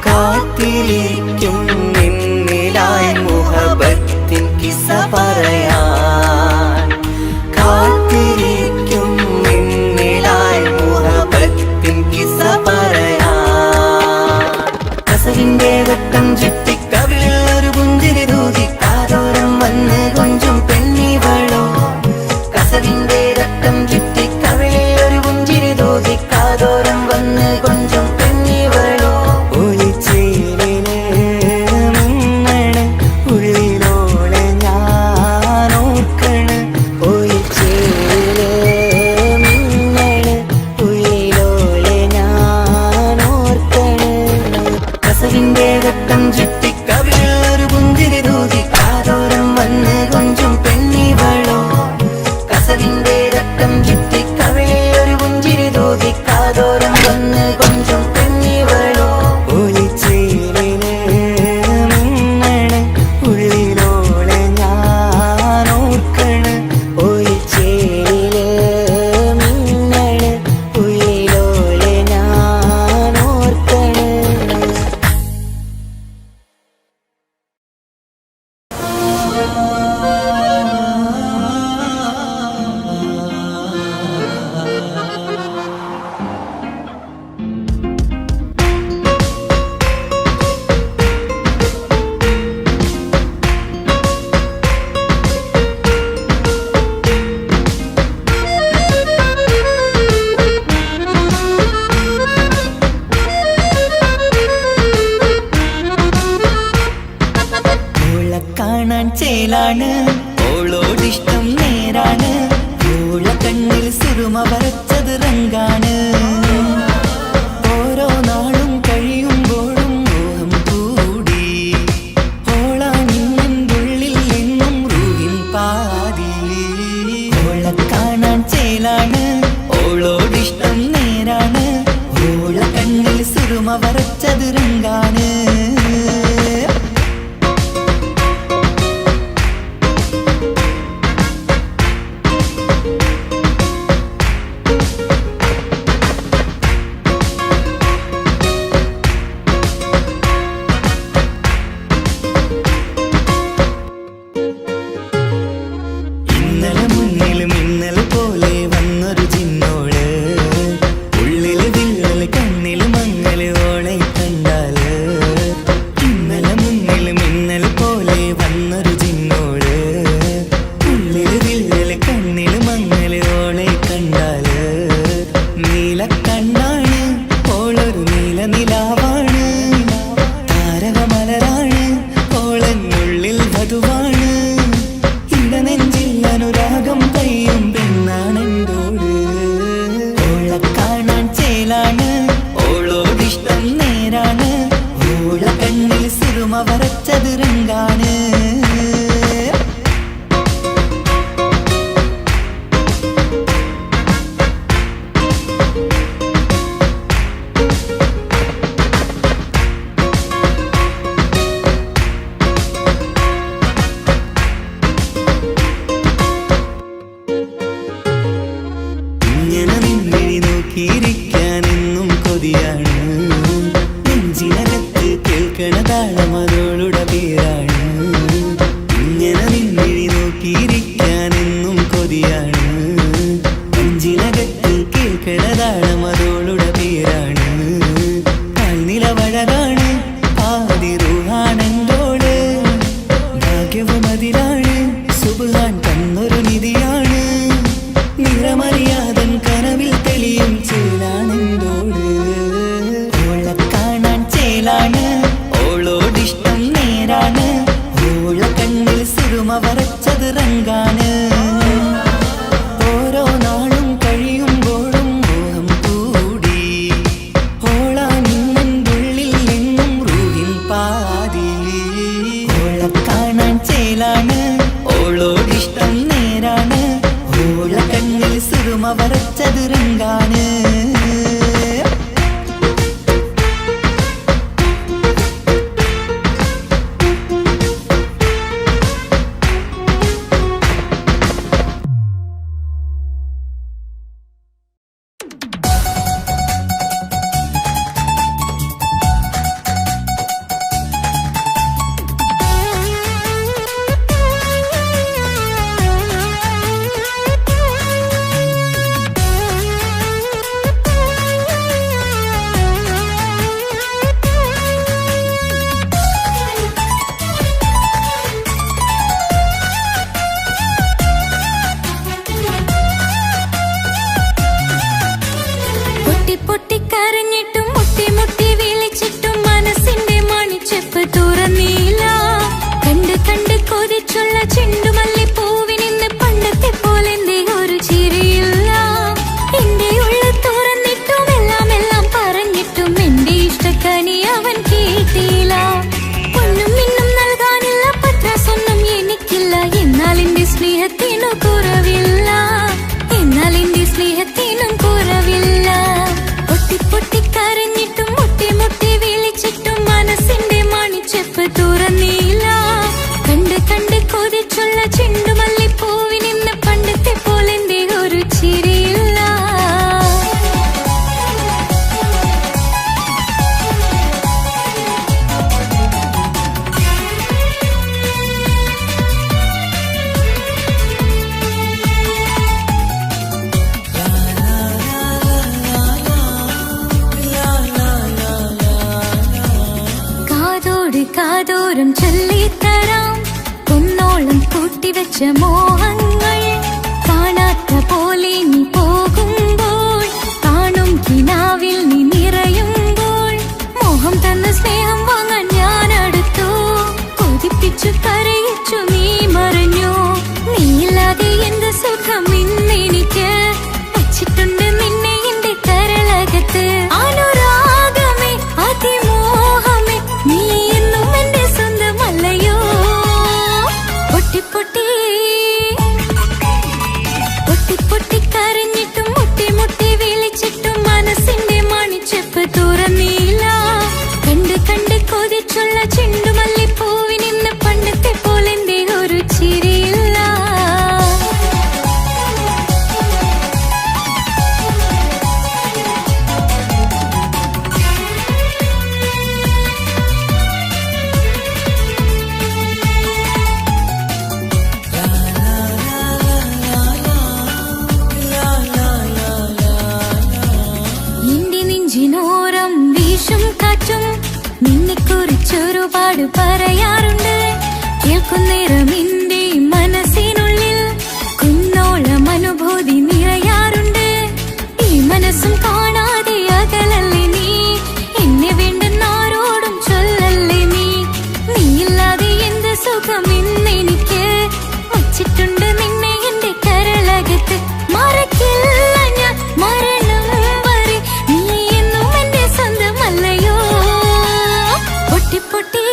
S1: കാത്തിരിക്കും നിന്നിലായി മുഹബത്തിൻ കിസ്സ പറയാൻ കാത്തിരിക്കും നിന്നിലായി മുഹബത്തിൻ കിസ്സ പറയാൻ കസവിന്റെ രക്തം ചുറ്റി കവിളിൽ ഒരു പുഞ്ചിരി തൂകി കാതോരം വന്ന് കൊഞ്ചും പെണ്ണിവളോ കസവിന്റെ രക്തം ചുറ്റി കവിളിൽ ഒരു പുഞ്ചിരി തൂകി കാതോരം വന്ന് കൊഞ്ചും പെണ്ണിവളോ ഒളിച്ചേലിന് മിന്നണ് ഉള്ളിലോളെ ഞാൻ ഓർക്കണ് ഒളിച്ചേലില് മിന്നണ് ഉള്ളിലോളെ ഞാൻ ഓർക്കണ് കസവിന്റെ രക്തം ചുറ്റി കവിളിൽ ഒരു പുഞ്ചിരി തൂകി കാതോരം വന്ന് കൊഞ്ചും പെണ്ണിവളോ കസവിന്റെ രക്തം ചുറ്റി കവിളിൽ ഒരു പുഞ്ചിരി തൂകി കാതോരം വന്ന് കൊഞ്ചും പെണ്ണിവളോ ഒളിച്ചേലിന് മിന്നണ് ഉള്ളിലോളെ ഞാൻ ഓർക്കണ് ഒളിച്ചേലില് മിന്നണ് ഉള്ളിലോളെ ഞാൻ ഓർക്കണ് ഓളെ കാണാൻ ചേലാണ് ഓളോടിഷ്ടം നേരാണ് ഓള കണ്ണിൽ സുറുമ വരച്ചത് റങ്കാണ് ഓരോ നാളും കഴിയുമ്പോഴും മോഹം കൂടി ഓളാണിന്നുള്ളിൽ എന്നും റൂഹിൻ പാതി ഓളെ കാണാൻ ചേലാണ് ഓളോടിഷ്ടം നേരാണ് ഓള കണ്ണിൽ സുറുമ വരച്ചത് റങ്കാണ് സുറുമ വരച്ചത് രംഗാണ്. ഇങ്ങനെ നിന്നിഴി നോക്കിയിരിക്കാനെന്നും കൊതിയാണ്. നെഞ്ചിനകത്ത് കേൾക്കണ താളമതോളുടെ പേരാണ്. ഇങ്ങനെ നിന്നിഴി നോക്കിയിരിക്കാനെന്നും കൊതിയാണ്. നെഞ്ചിനകത്ത് കേൾക്കണ താളമതോളുടെ പേരാണ്. കാൽനിലവഴകാണ് ആദിറുഹാണെന്തോള്. ഭാഗ്യവും അതിലാണ് സുബ്ഹാൻ തന്നൊരു നിധിയാണ്. നിറമറിയാതൻ കനവിൽ തെളിയും ചേലാണെന്തോട്. ഓളെ കാണാൻ ചേലാണ്, ഓളോടിഷ്ടം നേരാണ്. ഓള കണ്ണിൽ സുറുമ വരച്ചത് രംഗാണ്. ഓരോ നാളും കഴിയുമ്പോഴും മോഹം കൂടി. ഓളാ നിന്നുള്ളിൽ നിന്നും റൂഹിൻ പാതി. ഓളെ കാണാൻ ചേലാണ്, ഓളോടിഷ്ടം നേരാണ്. ഓള കണ്ണിൽ സുറുമ വരച്ചത് രംഗാണ്.
S3: പൊട്ടിക്കരഞ്ഞിട്ടും മുട്ടി മുട്ടി വിളിച്ചിട്ടും മനസ്സിന്റെ മണിച്ചെപ്പ് തുറന്നീല. കണ്ട് കണ്ട് കൊതിച്ചുള്ള ചെണ്ടുമല്ലി പൂവിനിന്ന് പണ്ടത്തെ പോലെന്തേ ഒരു ചിരിയില്ല. എന്റെ ഉള്ളു തുറന്നിട്ടും എല്ലാം എല്ലാം പറഞ്ഞിട്ടും എന്റെ ഇഷ്ടക്കനി അവൻ കേട്ടില്ല. ഒന്നും മിന്നും നൽകാനില്ല, പത്രാസൊന്നും എനിക്കില്ല. എന്നാൽ എന്റെ സ്നേഹത്തിനു കുറവില്ല, എന്നാൽ എന്റെ സ്നേഹത്തിനും കുറവില്ല. പൊട്ടിക്കരഞ്ഞിട്ടും മുട്ടി മുട്ടി വിളിച്ചിട്ടും മനസ്സിന്റെ മണിച്ചെപ്പ് തുറന്നീല. കണ്ട് കണ്ട് കൊതിച്ചുള്ള ചെണ്ടുമല്ലി പൂവിനിന്ന് പണ്ടത്തെ പോലെന്തേ ഒരു ചിരിയില്ല. കാതോരം ചൊല്ലിത്തരാം കുന്നോളം കൂട്ടിവെച്ച മോഹങ്ങൾ. കാണാത്ത പോലെ നീ പോകുമ്പോൾ, കാണും കിനാവിൽ നീ നിറയുമ്പോൾ, മോഹം തന്ന സ്നേഹം വാങ്ങാൻ ഞാൻ അടുത്തു. കൊതിപ്പിച്ചു കരയിച്ചു നീ മറഞ്ഞു. നീയില്ലാതെ എന്ത് സുഖം ഇന്നെനിക്ക്. വച്ചിട്ടുണ്ട് നിന്നെ എന്റെ കരളകത്ത്. അനുരാഗമേ അതിമോഹമേ നീ എന്നും എന്റെ സ്വന്തമല്ലയോ. പൊട്ടി പൊട്ടി പൊട്ടി പൊട്ടി കരഞ്ഞിട്ടും മുട്ടി മുട്ടി വിളിച്ചിട്ടും മനസ്സിന്റെ മണിച്ചെപ്പ് തുറന്നീല. കണ്ട് കണ്ട് കൊതിച്ചുള്ള ചെണ്ടുമല്ലി പൂവിനിന്ന് പണ്ടത്തെ പോലെന്തേ ഒരു ചിരിയില്ല. നെഞ്ചിനോരം വീശും കാറ്റും നിന്നെക്കുറിച്ചൊരുപാട് പറയാറുണ്ട്. കേൾക്കുന്നേരം എന്റെ മനസ്സിനുള്ളിൽ കുന്നോളം അനുഭൂതി നിറയാറുണ്ട്. ഈ മനസ്സും കാണാതെ അകലല്ലേ നീ. എന്നെ വേണ്ടെന്നാരോടും ചൊല്ലല്ലേ നീ. നീയില്ലാതെ എന്ത് സുഖം ഇന്നെനിക്ക്. വച്ചിട്ടുണ്ട് നിന്നെ എന്റെ കരളകത്ത്. മറക്കില്ല ഞാൻ മരണം വരെ, നീ എന്നും എന്റെ സ്വന്തമല്ലയോ. പൊട്ടി പൊട്ടി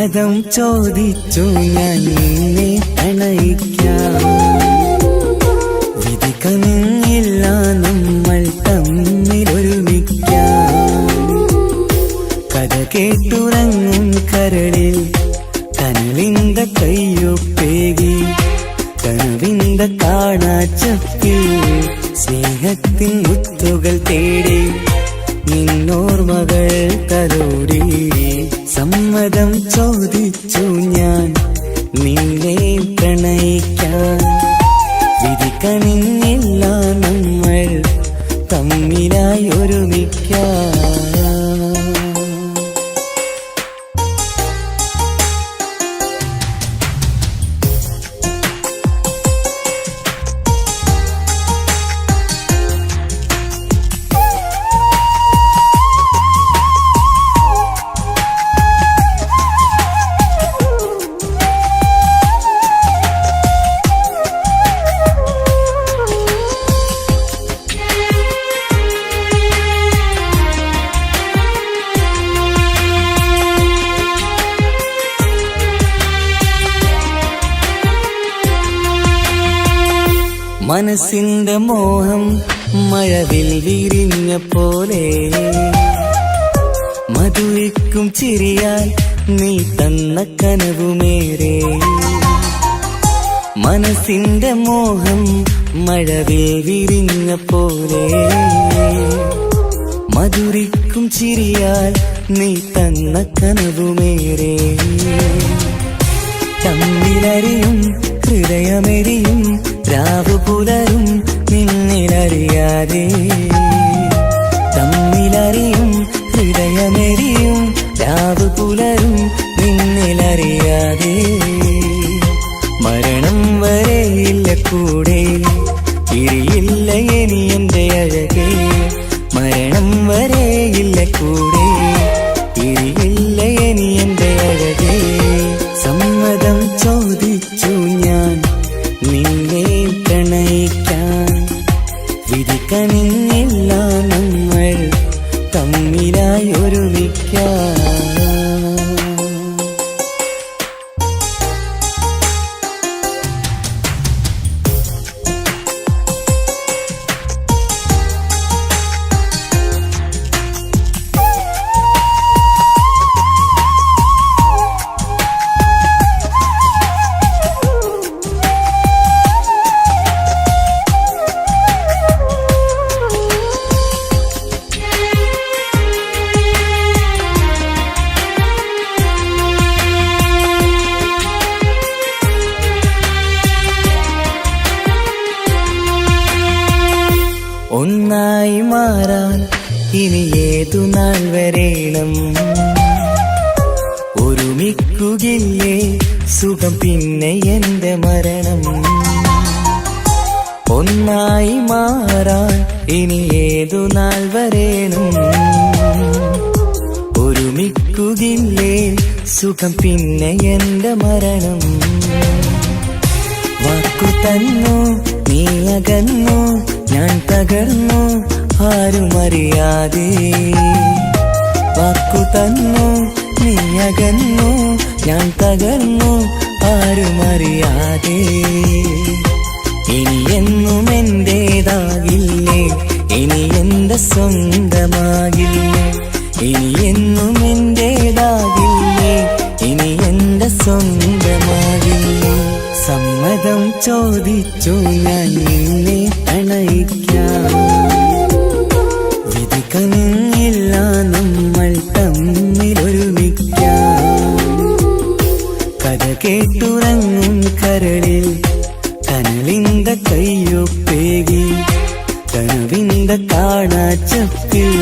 S1: സമ്മതം ചോദിച്ചു ഞാൻ നിന്നെ പ്രണയിക്കാം. വിധി കനിഞ്ഞില്ല നമ്മൾ തമ്മിലൊരുമിക്കാം. കഥ കേട്ടുറങ്ങും കരളിൽ കനലിന്ത കയ്യൊപ്പേകി കനവിന്ത കാണാച്ചപ്പിൽ സ്നേഹത്തിൻ മുത്തുകൾ തേടി നിന്നോർമകൾ തലോടി. സമ്മതം ചോദിച്ചു ഞാൻ നിന്നെ പ്രണയിക്കാൻ. വിധി കനിഞ്ഞില്ല നമ്മൾ തമ്മിലായി ഒരുമിക്കാം. മനസ്സിന്റെ മോഹം മഴവിൽ വിരിഞ്ഞ പോലെ മധുരിക്കും ചിരിയാൽ നീ തന്ന കനവുമേറെ. മനസ്സിന്റെ മോഹം മഴവിൽ വിരിഞ്ഞ പോലെ മധുരിക്കും ചിരിയാൽ നീ തന്ന കനവുമേറെ. തമ്മിലറിയും ഹൃദയമെരിയും രാവു പുലരും നിന്നിലറിയാതെ. തമ്മിലറിയും ഹൃദയമെരിയും രാവു പുലരും നിന്നിലറിയാതെ. മരണം വരെയില്ല കൂടെ ഇരിയില്ല ഇനി എന്റെ അഴകേ. മരണം വരെയില്ല കൂടെ ഇരിയില്ല ഇനി എന്റെ അഴകേ. സമ്മതം ചോദിച്ചു ഞാൻ നിന്നെ പ്രണയിക്കാൻ. വിധി കനിഞ്ഞില്ല നമ്മൾ തമ്മിലായി ഒരുമിക്കാം. ഒന്നായി മാറാൻ ഇനി ഏതു നാൾ വരേണം. ഒരുമിക്കുകയില്ലേ സുഖം പിന്നെ എന്റെ മരണം. ഒന്നായി മാറാൻ ഇനി ഏതു നാൾ വരേണം. ഒരുമിക്കുകയില്ലേ സുഖം പിന്നെ എന്റെ മരണം. വാക്കു തന്നു നീ അകന്നു ഞാൻ തകർന്നു ആരുമറിയാതെ. വാക്കു തന്നു നീ അകന്നു ഞാൻ തകർന്നു ആരുമറിയാതെ. ഇനി എന്നും എന്റേതാകില്ലേ ഇനി എന്റെ സ്വന്തമാകില്ലേ. ഇനി എന്നും എന്റേതാകില്ലേ ഇനി എന്റെ സ്വന്തമാകില്ലേ. സമ്മതം ചോദിച്ചു ഞാൻ നിന്നെ പ്രണയിക്കാം. വിധി കനിഞ്ഞില്ല നമ്മൾ തമ്മിലൊരുമിക്കാം. കഥ കേട്ടുറങ്ങും കരളിൽ കനലിന്ത കയ്യൊപ്പേകി കനവിന്ത കാണാച്ചപ്പിൽ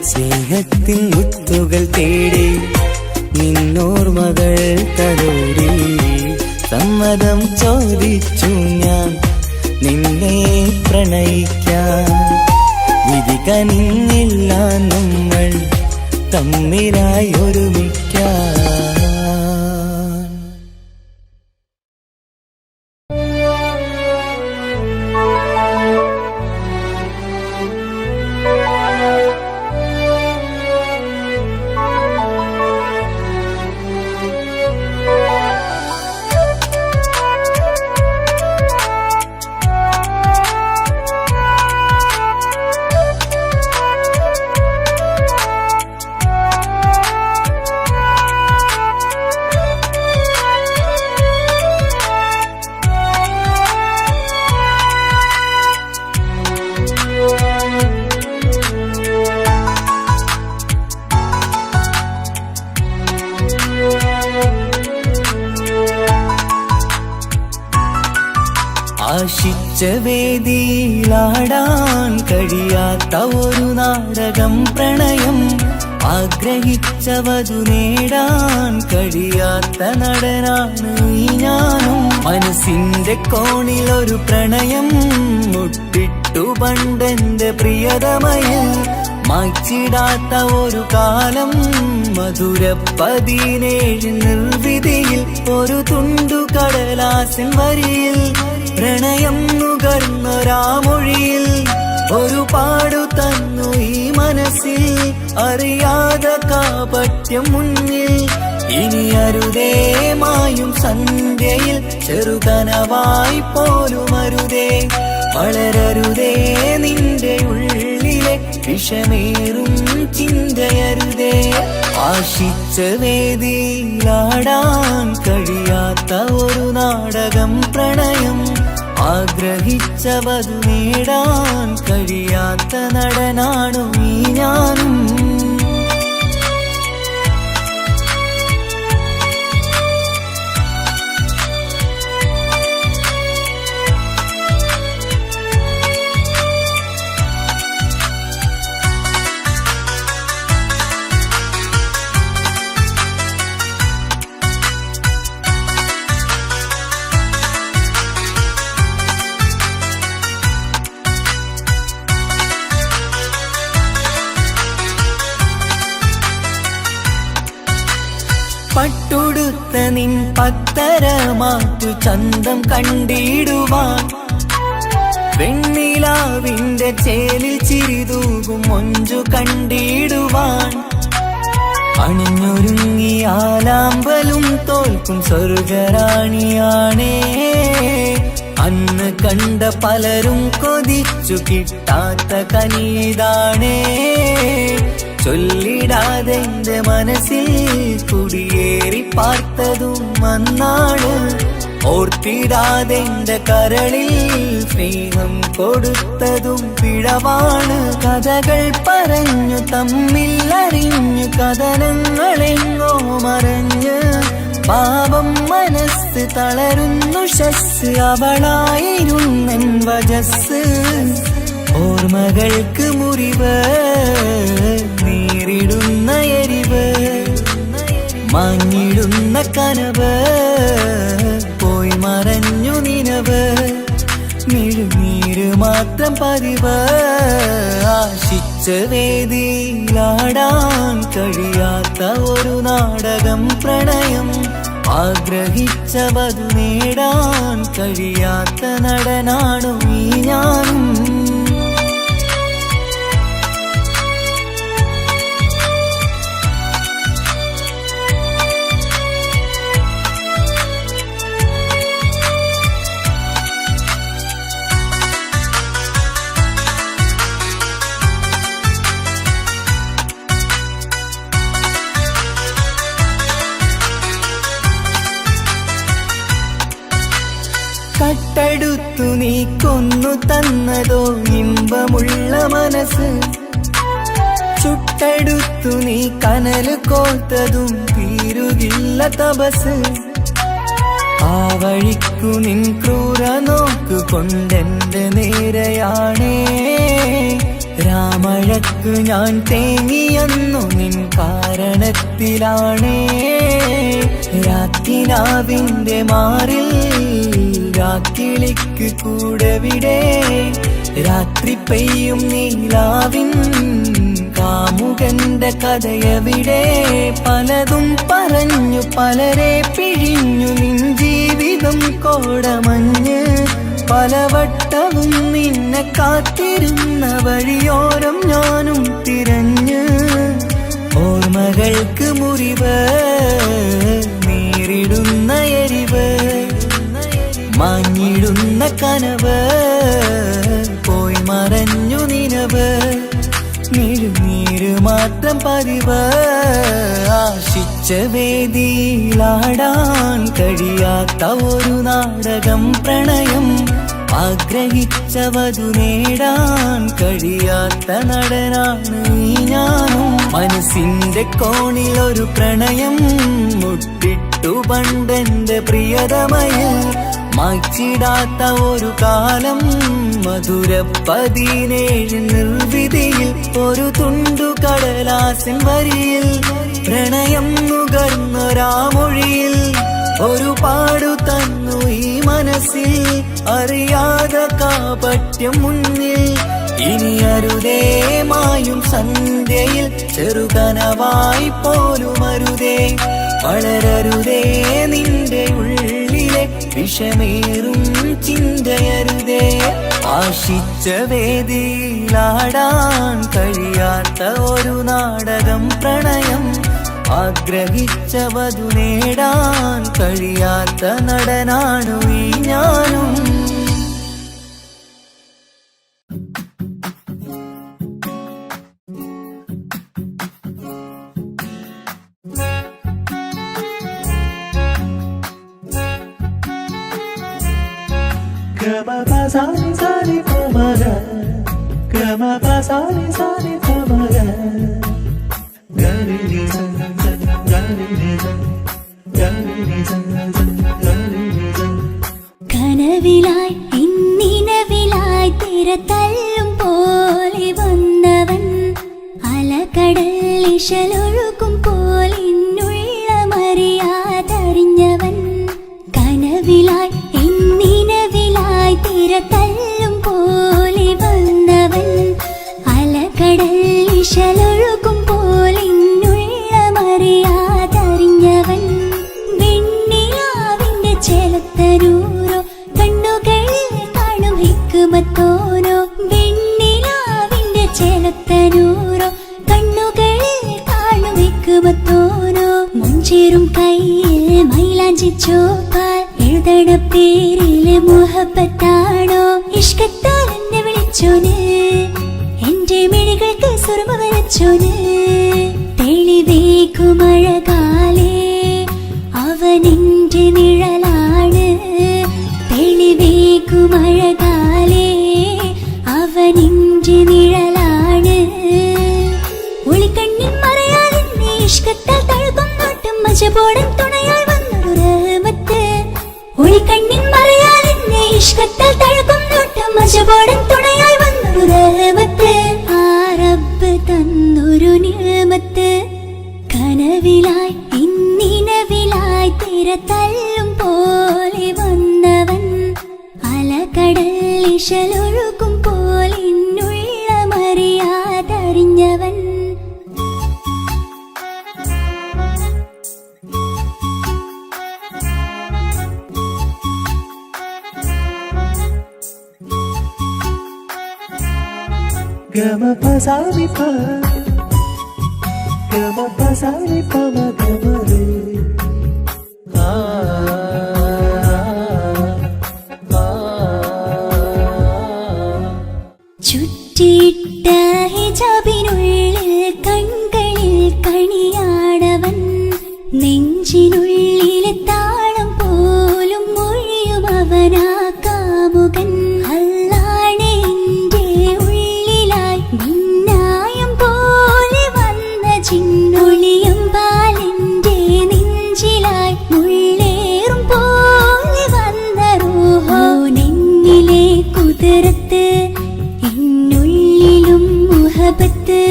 S1: സ്നേഹത്തിൻ മുത്തുകൾ തേടി നിന്നോർമകൾ തലോടി. സമ്മതം ചോദിച്ചു ഞാൻ നിന്നെ പ്രണയിക്കാൻ. വിധി കനിഞ്ഞില്ല നമ്മൾ തമ്മിലായി ഒരുമിക്കാം. ആശിച്ച വേദിയിലാടാൻ കഴിയാത്ത ഒരു നാടകം പ്രണയം, ആഗ്രഹിച്ചവതു നേടാൻ കഴിയാത്ത നടനാണ് ഈ ഞാനും. മനസ്സിന്റെ കോണിൽ ഒരു പ്രണയം മുട്ടിട്ടു പണ്ടെന്റെ പ്രിയതമയിൽ, മായ്ച്ചിടാത്ത ഒരു കാലം മധുര 17 നിർവിധിയിൽ, ഒരു തുണ്ടു കടലാസിൻ വരിയിൽ പ്രണയം നുകർന്നൊരാമൊഴിയിൽ ഒരു പാടു തന്നു ഈ മനസ്സിൽ, അറിയാതെ കാപട്യം മുന്നിൽ. ഇനി അരുതേ മായും സന്ധ്യയിൽ ചെറുകനവായി പോലും അരുതേ, വളരരുതേ നിന്റെ ഉള്ളിലെ വിഷമേറും ചിന്തയരുതേ. ആശിച്ച വേദിയിലാടാൻ കഴിയാത്ത ഒരു നാടകം പ്രണയം, ആഗ്രഹിച്ചവതു നേടാൻ കഴിയാത്ത നടനാണു ഈ ഞാനും. പട്ടുടുത്ത നിൻ പത്തരമാറ്റു ചന്തം കണ്ടിടുവാൻ, വെണ്ണിലാവിന്റെ ചേലിൽ ചിരിതൂകും മൊഞ്ചു കണ്ടിടുവാൻ, അണിഞ്ഞൊരുങ്ങിയാലാമ്പലും തോൽക്കും സ്വർഗറാണിയാണേ. അന്ന് കണ്ട പലരും കൊതിച്ചു കിട്ടാത്ത കനിതാണേ, ചൊല്ലിടാതെ എന്റെ മനസ്സിൽ കുടിയേറി പാർത്തതും അന്നാണ്, ഓർത്തിടാതെ എന്റെ കരളിൽ സ്നേഹം കൊടുത്തതും പിഴവാണ്. കഥകൾ പറഞ്ഞു തമ്മിൽ അറിഞ്ഞു കഥനങ്ങളെങ്ങോ മറഞ്ഞ്, പാപം മനസ്സ് തളരുന്നു ശസ്, അവളായിരുന്നെൻ വജസ്. ഓർമ്മകൾക്ക് മുറിവ് നേരിടുന്ന എരിവ്, മാഞ്ഞിടുന്ന കനവ് പോയി മറഞ്ഞു നിനവ്, മിഴുനീര് മാത്രം പതിവ്. ആശിച്ച വേദിയിലാടാൻ കഴിയാത്ത ഒരു നാടകം പ്രണയം, ആഗ്രഹിച്ചവതു നേടാൻ കഴിയാത്ത നടനാണു ഈ ഞാനും. കട്ടെടുത്തു നീ കൊന്നു തന്നതോ ഇമ്പമുള്ള മനസ്സ്, ചുട്ടെടുത്തു നീ കനല് കോർത്തതും തീരുകില്ല തപസ്. ആ വഴിക്കു നിൻ ക്രൂര നോക്കുകൊണ്ടെന്റെ നേരെയാണേ, രാമഴക്കു ഞാൻ തേങ്ങിയെന്നു നിൻ കാരണത്തിലാണേ. രാത്തിനാവിന്റെ മാറിൽ രാക്കിളിക്ക് കൂടെവിടെ, രാത്രി പെയ്യും നീലാവിൻ കാമുകന്റെ കഥയവിടെ. പലതും പറഞ്ഞു പലരെ പിഴിഞ്ഞു നിൻ ജീവിതം കോടമഞ്ഞ്, പലവട്ടവും നിന്നെ കാത്തിരുന്ന വഴിയോരം ഞാനും തിരഞ്ഞ്. ഓർമ്മകൾക്ക് മുറിവ് നേരിടുന്ന എരിവ്, മാഞ്ഞിടുന്ന കനവ് പോയി മറഞ്ഞു നിനവ്, മിഴുനീര് മാത്രം പതിവ്. ആശിച്ച വേദിയിലാടാൻ കഴിയാത്ത ഒരു നാടകം പ്രണയം, ആഗ്രഹിച്ചവതു നേടാൻ കഴിയാത്ത നടനാണ് ഈ ഞാനും. മനസ്സിന്റെ കോണിൽ ഒരു പ്രണയം മുട്ടിട്ടു പണ്ടെന്റെ പ്രിയതമയിൽ, മായ്ച്ചിടാത്ത ഒരു കാലം മധുര 17 നിർവിധിയിൽ ഒരു തുണ്ടു കടലാസിൻ വരിയിൽ പ്രണയം നുകർന്നൊരാമൊഴിയിൽ ഒരു പാടു തന്നു ഈ മനസ്സിൽ അറിയാതെ കാപട്യം മുന്നിൽ ഇനി അരുതേ മായും സന്ധ്യയിൽ ചെറുകനവായി പോലും അരുതേ വളരരുതേ നിന്റെ ഉള്ളിലെ വിഷമേറും ചിന്തയരുതേ ആശിച്ച വേദിയിലാടാൻ കഴിയാത്ത ഒരു നാടകം പ്രണയം ആഗ്രഹിച്ച വധു നേടാൻ കഴിയാത്ത നടനാണു ഈ ഞാനും
S3: കനവിലായി ഇന്നിനവിലായി തിരതല്ലും പോലെ വന്നവൻ അലകടൽ ഇശലൊഴുകും പോലെ മറിയാതറിഞ്ഞവൻ കനവിലായി ഇന്നിനവിലായി തിരതല്ലും പോലെ വന്നവൻ അലകടൽ ഇശലൊഴുകും പോലെ മറിയാതറിഞ്ഞവൻ വെണ്ണിലാവിന്റെ ചെലത്തരൂരോ കണ്ണുകളിൽ കാണും ഹിക്കുമത്തോനോ വെണ്ണിലാവിന്റെ ചെലത്തരൂരോ കണ്ണുകളിൽ കാണും ഹിക്കുമത്തോനോ മുഞ്ചേറും കയ്യിൽ മൈലാഞ്ചി ചോപ്പാൽ എഴുതണ പേരിലെ മുഹബത്താണോ ഇഷ്കത്താൽ എന്നെ വിളിച്ചോന് എന്റെ മിഴികൾക്ക് സുറുമ വരച്ചോന് തെളിവേക്കുമഴകാലേ അവനെന്റെ നിഴലാണ് തെളിവേക്കുമഴകാലേ അവനെന്റെ നിഴലാണ് ഒളിക്കണ്ണിൻ മറയാലെന്നെ ഇഷ്കത്താൽ തഴുകും നോട്ടും മജബോടൻ തുണയായി വന്നൊരു റഹ്മത്ത് ഒളിക്കണ്ണിൻ മറയാലെന്നെ ഇഷ്കത്താൽ തഴുകും നോട്ടും മജബോടൻ തുണയായി വന്നൊരു റഹ്മത്ത് ആ റബ്ബ് തന്നൊരു നിഅമത്ത് കനവിലായി ഇന്നിനവിലായി തിരതല്ലും പോലെ വന്നവൻ അലകടൽ ഇശലൊഴുകും പോലെ മറിയാതറിഞ്ഞവൻ
S4: Gama pasari pa, gama pasari pa ma gama re.
S3: ചുറ്റിയിട്ട ഹിജാബിനുള്ളിൽ കൺകളിൽ കണിയാടവൻ നെഞ്ചിനുള്ളിലെ താളം പോലും മൊഴിയും അവനാ കാമുകൻ അല്ലാണെ എന്റെ ഉള്ളിലായി മിന്നായം പോലെ വന്ന ചിന്നൊളിയും പാലിന്റെ നെഞ്ചിലായി മുള്ളേറും പോലെ വന്ന റൂഹോ നെഞ്ഞിലെ കുതിരത്ത് എന്നുള്ളിലും മുഹബത്ത്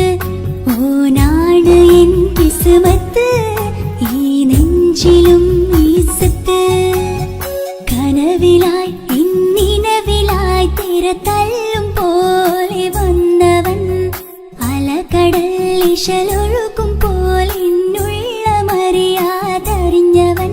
S3: ഓനാണ് എൻ കിസ്മത്ത് ഈ നെഞ്ചിലും ഈസത്ത് കനവിലായി ഇന്നിനവിലായി തിരതല്ലും പോലെ വന്നവൻ അലകടൽ ഇശലൊഴുകും പോലെ മറിയാതറിഞ്ഞവൻ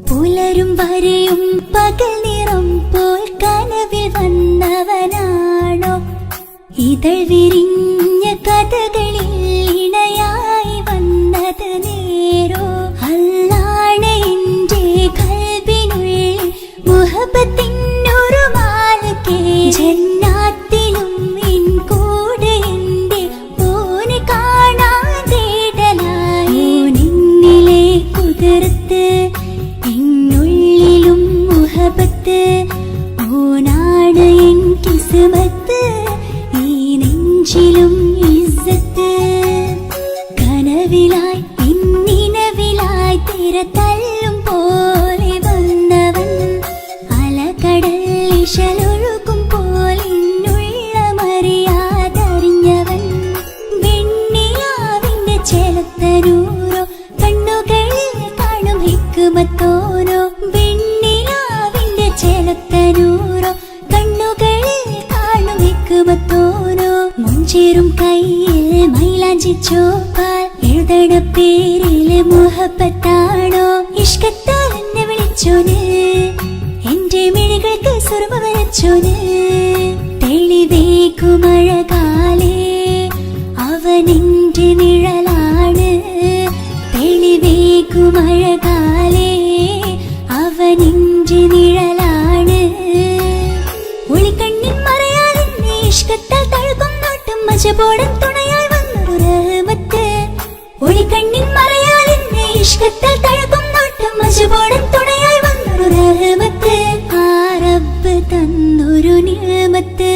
S3: പുലരും വരെയും പകൽ നിറം പോൽ കനവിൽ വന്നവനാണോ ഇതൾ വിരിഞ്ഞ കഥകളിൽ ഇണയായി വന്നത് നേരോ അല്ലാണെ എന്റെ കൽബിനുള്ളിൽ മുഹബത്തിനൊരു മാലക്കേ ജന്നാത്തിലും എൻ കൂടെ എന്റെ ഓനെ കാണാൻ തേടലായി നിന്നിലെ കുതിർത്ത് എന്നുള്ളിലും മുഹബത്ത് ഓനാ ചേരും കയ്യിൽ മൈലാഞ്ചി ചോപ്പാൽ എഴുതണ പേരില് മുഹബത്താണോ ഇഷ്കത്താൽ എന്നെ വിളിച്ചോന് എന്റെ മിഴികൾക്ക് സുറുമ വരച്ചോന് തെളിവേക്കുമഴകാലേ അവനെന്റെ നിഴലാണ് തെളിവേക്കുമഴകാലേ അവനെന്റെ നിഴലാണ് ഒളിക്കണ്ണിൻ മറയാൽ എന്നെ ഇഷ്കത്താൽ തഴുകും നോട്ടും മജബോടൻ തുണയായി വന്നൊരു റഹ്മത്ത് ഒളിക്കണ്ണിൻ മറയാൽ എന്നെ ഇഷ്കത്താൽ തഴുകും നോട്ടും മജബോടൻ തുണയായി വന്നൊരു റഹ്മത്ത് ആ റബ്ബ് തന്നൊരു നിഅമത്ത്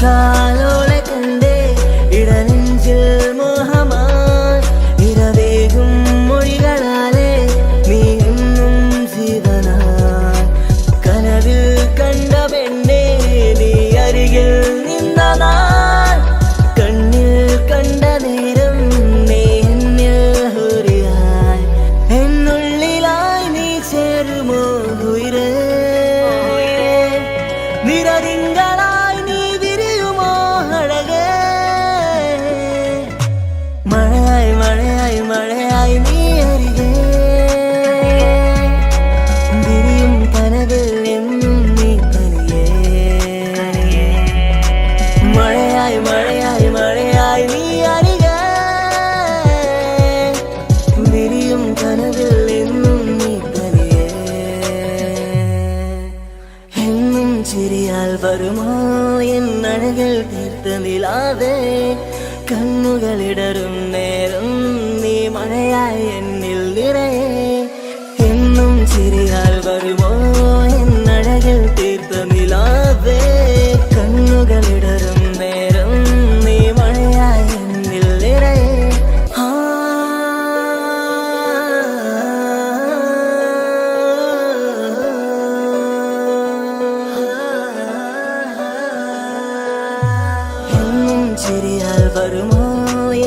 S5: കാലോളെ കണ്ടേ ഇടനെഞ്ചിൽ മോഹമായി ഇരവേകും മൊഴികളാലേ നീ എന്നും ജീവനായി കനവിൽ കണ്ട പെണ്ണേ നീ അരികിൽ നിന്ന നാൾ കണ്ണിൽ കണ്ട നേരം നീ എന്നിൽ ഹുരിയായി എന്നുള്ളിലായി നീ ചേരുമോ ഉയരേ നിരതിങ്കളായി നീ വിരിയുമോ അഴകേ മഴയായി മഴയായി മഴയായി നീ അരികെ വിരിയും കനവിൽ എന്നും നീ തനിയേ മഴയായി മഴയായി മഴയായി നീ അരികെ വിരിയും കനവിൽ എന്നും നീ തനിയേ എന്നും ചിരിയാൽ വരുമോ എന്നഴകൾ തീർത്ത നിലാവേ കണ്ണുകളിടറും നേരം നീ മഴയായി എന്നിൽ നിറയെ എന്നും ചിരിയാൽ വരുമോ എന്നഴകൾ തീർത്ത നിലാവേ ചിരിയാൽ വരുമോ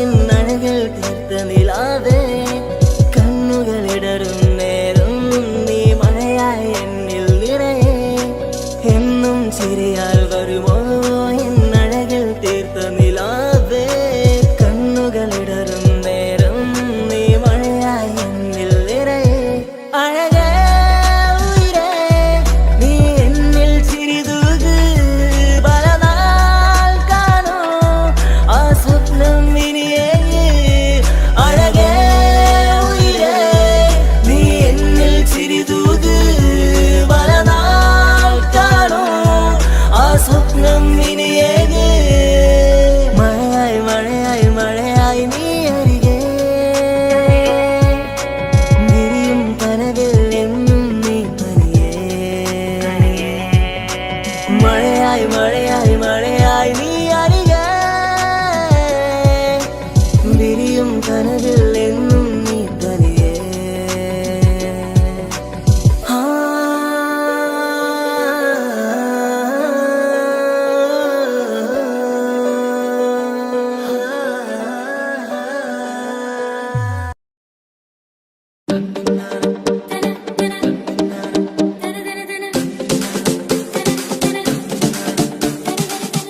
S5: എന്നഴകൾ തീർത്ത നിലാതെ കണ്ണുകളിടറും നേരം നീ മഴയായി എന്നിൽ നിറയെ എന്നും ചിരിയാൽ വരുമോ എന്നഴകൾ തീർത്ത നിലാതെ കണ്ണുകളിടറും നേരം നീ മഴയായി എന്നിൽ നിറയെ അഴകേ ഉയിരേ നീ എന്നിൽ ചിരിതൂക് പലനാൾ കാണൂ ആ സ്വപ്നം ഇനിയേ അഴകേ ഉയിരേ നീ എന്നിൽ ചിരിതൂക് പലനാൾ കാണൂ ആ സ്വപ്നം ഇനിയേ മഴയായി മഴയായി മഴയായി നീ അരികെ വിരിയും കനവിൽ എന്നും നീ തനിയേ മഴയായി മഴയായി മഴയായി നീ അരികെ വിരിയും കനവിൽ എന്നും നീ തനിയേ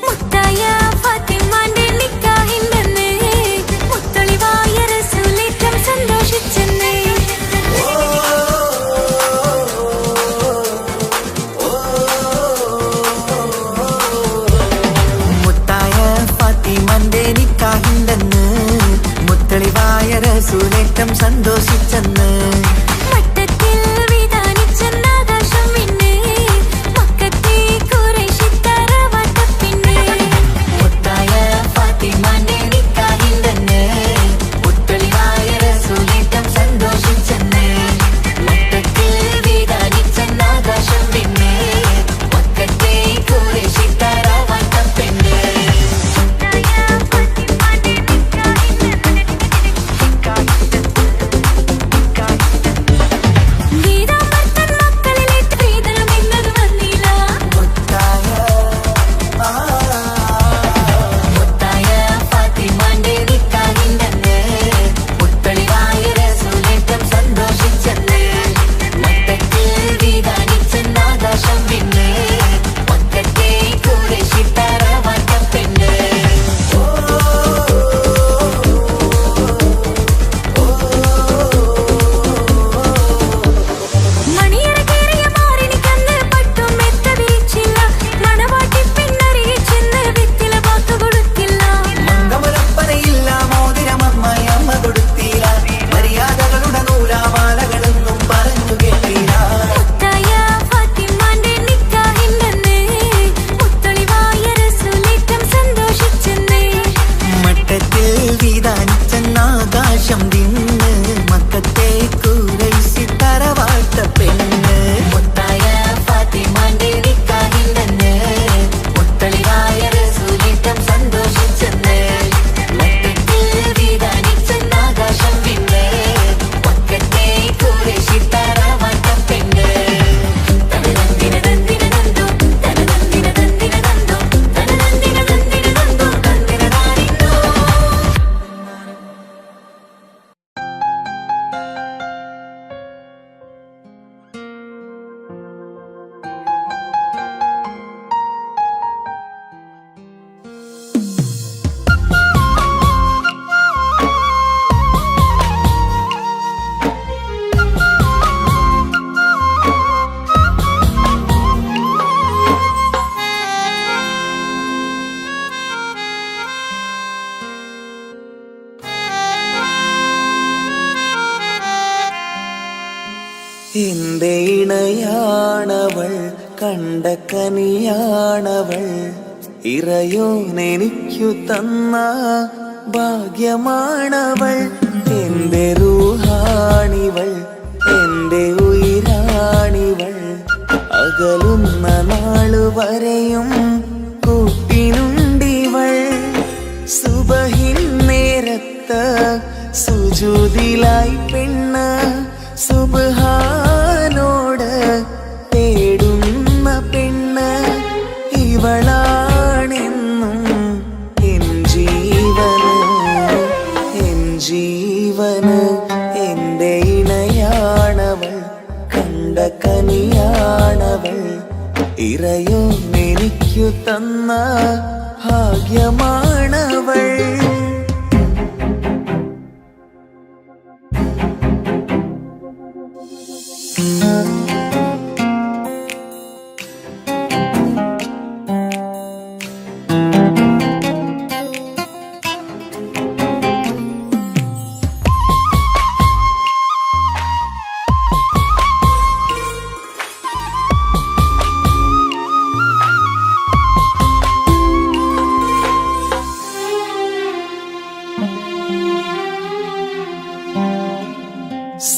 S3: മുത്തായ ഫാത്തിമാന്റെ നിക്കാഹിന്റന്ന് മുത്തളിവായ റസൂലേറ്റം സന്തോഷിച്ചെന്ന്
S1: മുത്തായ ഫാത്തിമന്റെ നിക്കാഹിന്റെന്ന് മുത്തളിവായ റസൂലേറ്റം സന്തോഷിച്ചെന്ന്
S3: മട്ടത്തിൽ വിധാനിച്ചെന്നാകാശം പിന്നെ മക്കത്തെ ഖുറൈശിക്കാര വട്ടപ്പിന്നെ
S1: മുത്തായ ഫാത്തിമന്റെ നിക്കാഹിന്റെന്ന് മുത്തളിവായ റസൂലേറ്റം സന്തോഷിച്ചെന്ന് മട്ടത്തിൽ വിധാനിച്ചെന്നാകാശം പിന്നെ മക്കത്തെ ഖുറൈശിക്കാര വട്ടപ്പിന്നെ
S3: വീരാമ്പർത്തൻ മക്കളിലേറ്റ് വേദനം എന്നത് വന്നില്ല
S1: മുത്തായ ഫാത്തിമന്റെ നിക്കാഹിന്റെന്ന് മുത്തളിവായ റസൂലേറ്റം സന്തോഷിച്ചെന്ന് മട്ടത്തിൽ വിധാനിച്ചെന്നാകാശം പിന്നെ മക്കത്തെ ഖുറൈശിക്കാര വട്ടപ്പിന്നെ
S3: മണിയറ കേറിയ മാറിനിക്കന്ന് പട്ടും മെത്ത വിരിച്ചില്ല മണവാട്ടി പിന്നറിയെ ചെന്ന് വെറ്റില പാത്തു കൊടുത്തില്ല
S1: മംഗമലപ്പനയില്ല മോതിരമമ്മയമ്മ കൊടുത്തീല മര്യാദകളുടെ നൂലാമാലകളൊന്നും പറഞ്ഞു കേട്ടീല
S3: മുത്തായ ഫാത്തിമാന്റെ നിക്കാഹിന്റന്ന് മുത്തളിവായ റസൂലേറ്റം സന്തോഷിച്ചെന്ന്
S1: മട്ടത്തിൽ വിധാനിച്ചെന്നാകാശം തിന്ന് മക്കത്തെ ഖുറൈശിക്കാര വട്ടപ്പെണ്ണ് മുത്തായ ഫാത്തിമന്റെ നിക്കാഹിന്റെന്ന് മുത്തളിവായ റസൂലേറ്റം സന്തോഷിച്ചെന്ന് മട്ടത്തിൽ വിധാനിച്ചെന്നാകാശം പിന്നെ മക്കത്തെ ഖുറൈശിക്കാര വട്ടപ്പെണ്ണ് തനതന്തിന തന്തിന തന്തോ തനതന്തിന തന്തിന തന്തോ തനതന്തിന തന്തിന തന്തോ തന്തിന താരിന്തോ എന്റെ ഇണയാണവൾ കണ്ട കനിയാണവൾ ഇറയോനെനിക്കു തന്ന ഭാഗ്യമാണവൾ എന്റെ റൂഹാണിവൾ എന്റെ ഉയിരാണിവൾ അകലുന്ന നാളുവരെയും കൂട്ടിനുണ്ടിവൾ സുബഹിൻ നേരത്ത് സുജൂദിലായി പെണ്ണ് സുബ്ഹാനോട് തേടുന്ന പെണ്ണ് ഇവളാണെന്നും എൻ ഇറയോ എനിക്കു തന്ന ഭാഗ്യമാണവൾ.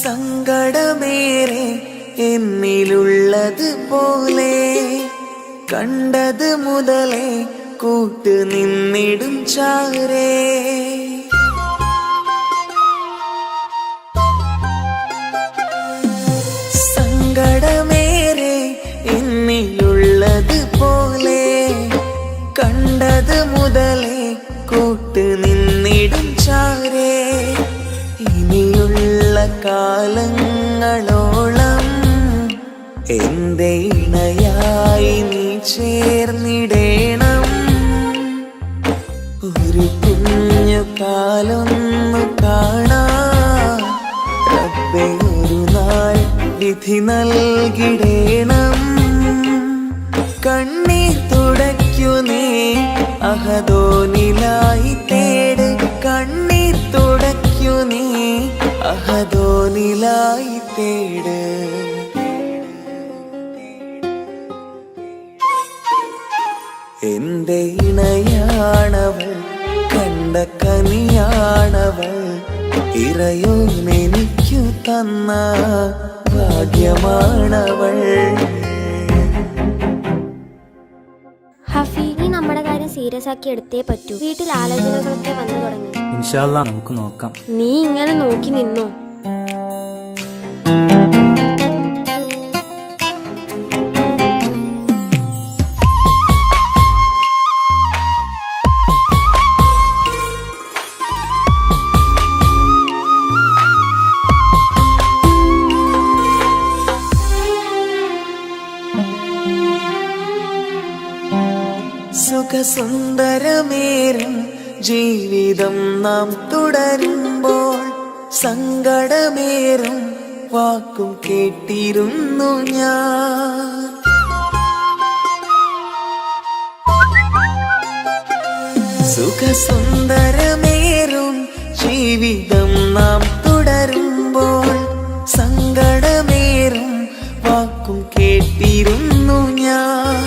S1: സങ്കടമേറെ എന്നിലുള്ളത് പോലെ കണ്ടത് മുതലേ കൂട്ട് നിന്നിടും ചാരേ. സങ്കടമേറെ എന്നിലുള്ളത് പോലെ കണ്ടത് മുതലേ കൂട്ട് നിന്നിടും ചാരേ. ഇനിയുള്ള കാലങ്ങളോളം എന്റെ ഇണയായി നീ ചേർന്നിടേണം. ഒരു കുഞ്ഞു കാലൊന്നു കാണാൻ റബ്ബേ ഒരു നാൾ വിധി നൽകിടേണം. കണ്ണീർ തുടയ്ക്കു നീ അഹദോനിലായി തേട്. കണ്ണീർ തുടയ്ക്കു നീ അഹദോനിലായി തേട്. എന്റെ ഇണയാണവൾ, കണ്ട കനിയാണവൾ, ഇറയോനെനിക്കു തന്ന ഭാഗ്യമാണവൾ.
S2: ഹഫി, നീ നമ്മുടെ കാര്യം സീരിയസ് ആക്കി എടുത്തേ പറ്റൂ. വീട്ടിൽ ആലോചനകളൊക്കെ വന്നു തുടങ്ങി.
S6: ഇൻഷാ അല്ലാ നമുക്ക് നോക്കാം.
S2: നീ ഇങ്ങനെ നോക്കി നിന്നോ?
S1: സുഖസുന്ദരമേറും ജീവിതം നാം തുടരുമ്പോൾ സങ്കടമേറും വാക്കും കേട്ടിരുന്നു ഞാൻ. സുഖസുന്ദരമേറും ജീവിതം നാം തുടരുമ്പോൾ സങ്കടമേറും വാക്കും കേട്ടിരുന്നു ഞാൻ.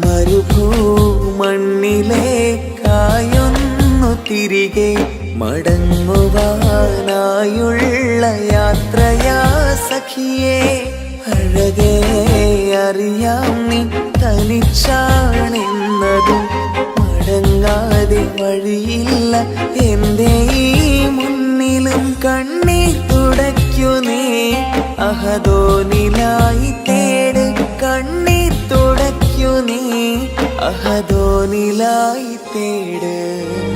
S1: മരുഭൂമണ്ണിലേക്കായൊന്നു തിരികെ മടങ്ങുവാനായുള്ള യാത്രയാ സഖിയേ. അഴകേ അറിയാം നീ തനിച്ചാണെന്നതും മടങ്ങാതെ വഴിയില്ല എന്റെ ഈ മുന്നിലും. കണ്ണീർ തുടയ്ക്കു നീ അഹദോനിലായി തേട്. കണ്ണീർ തുടയ്ക്കു നീ അഹദോനിലായി തേട്.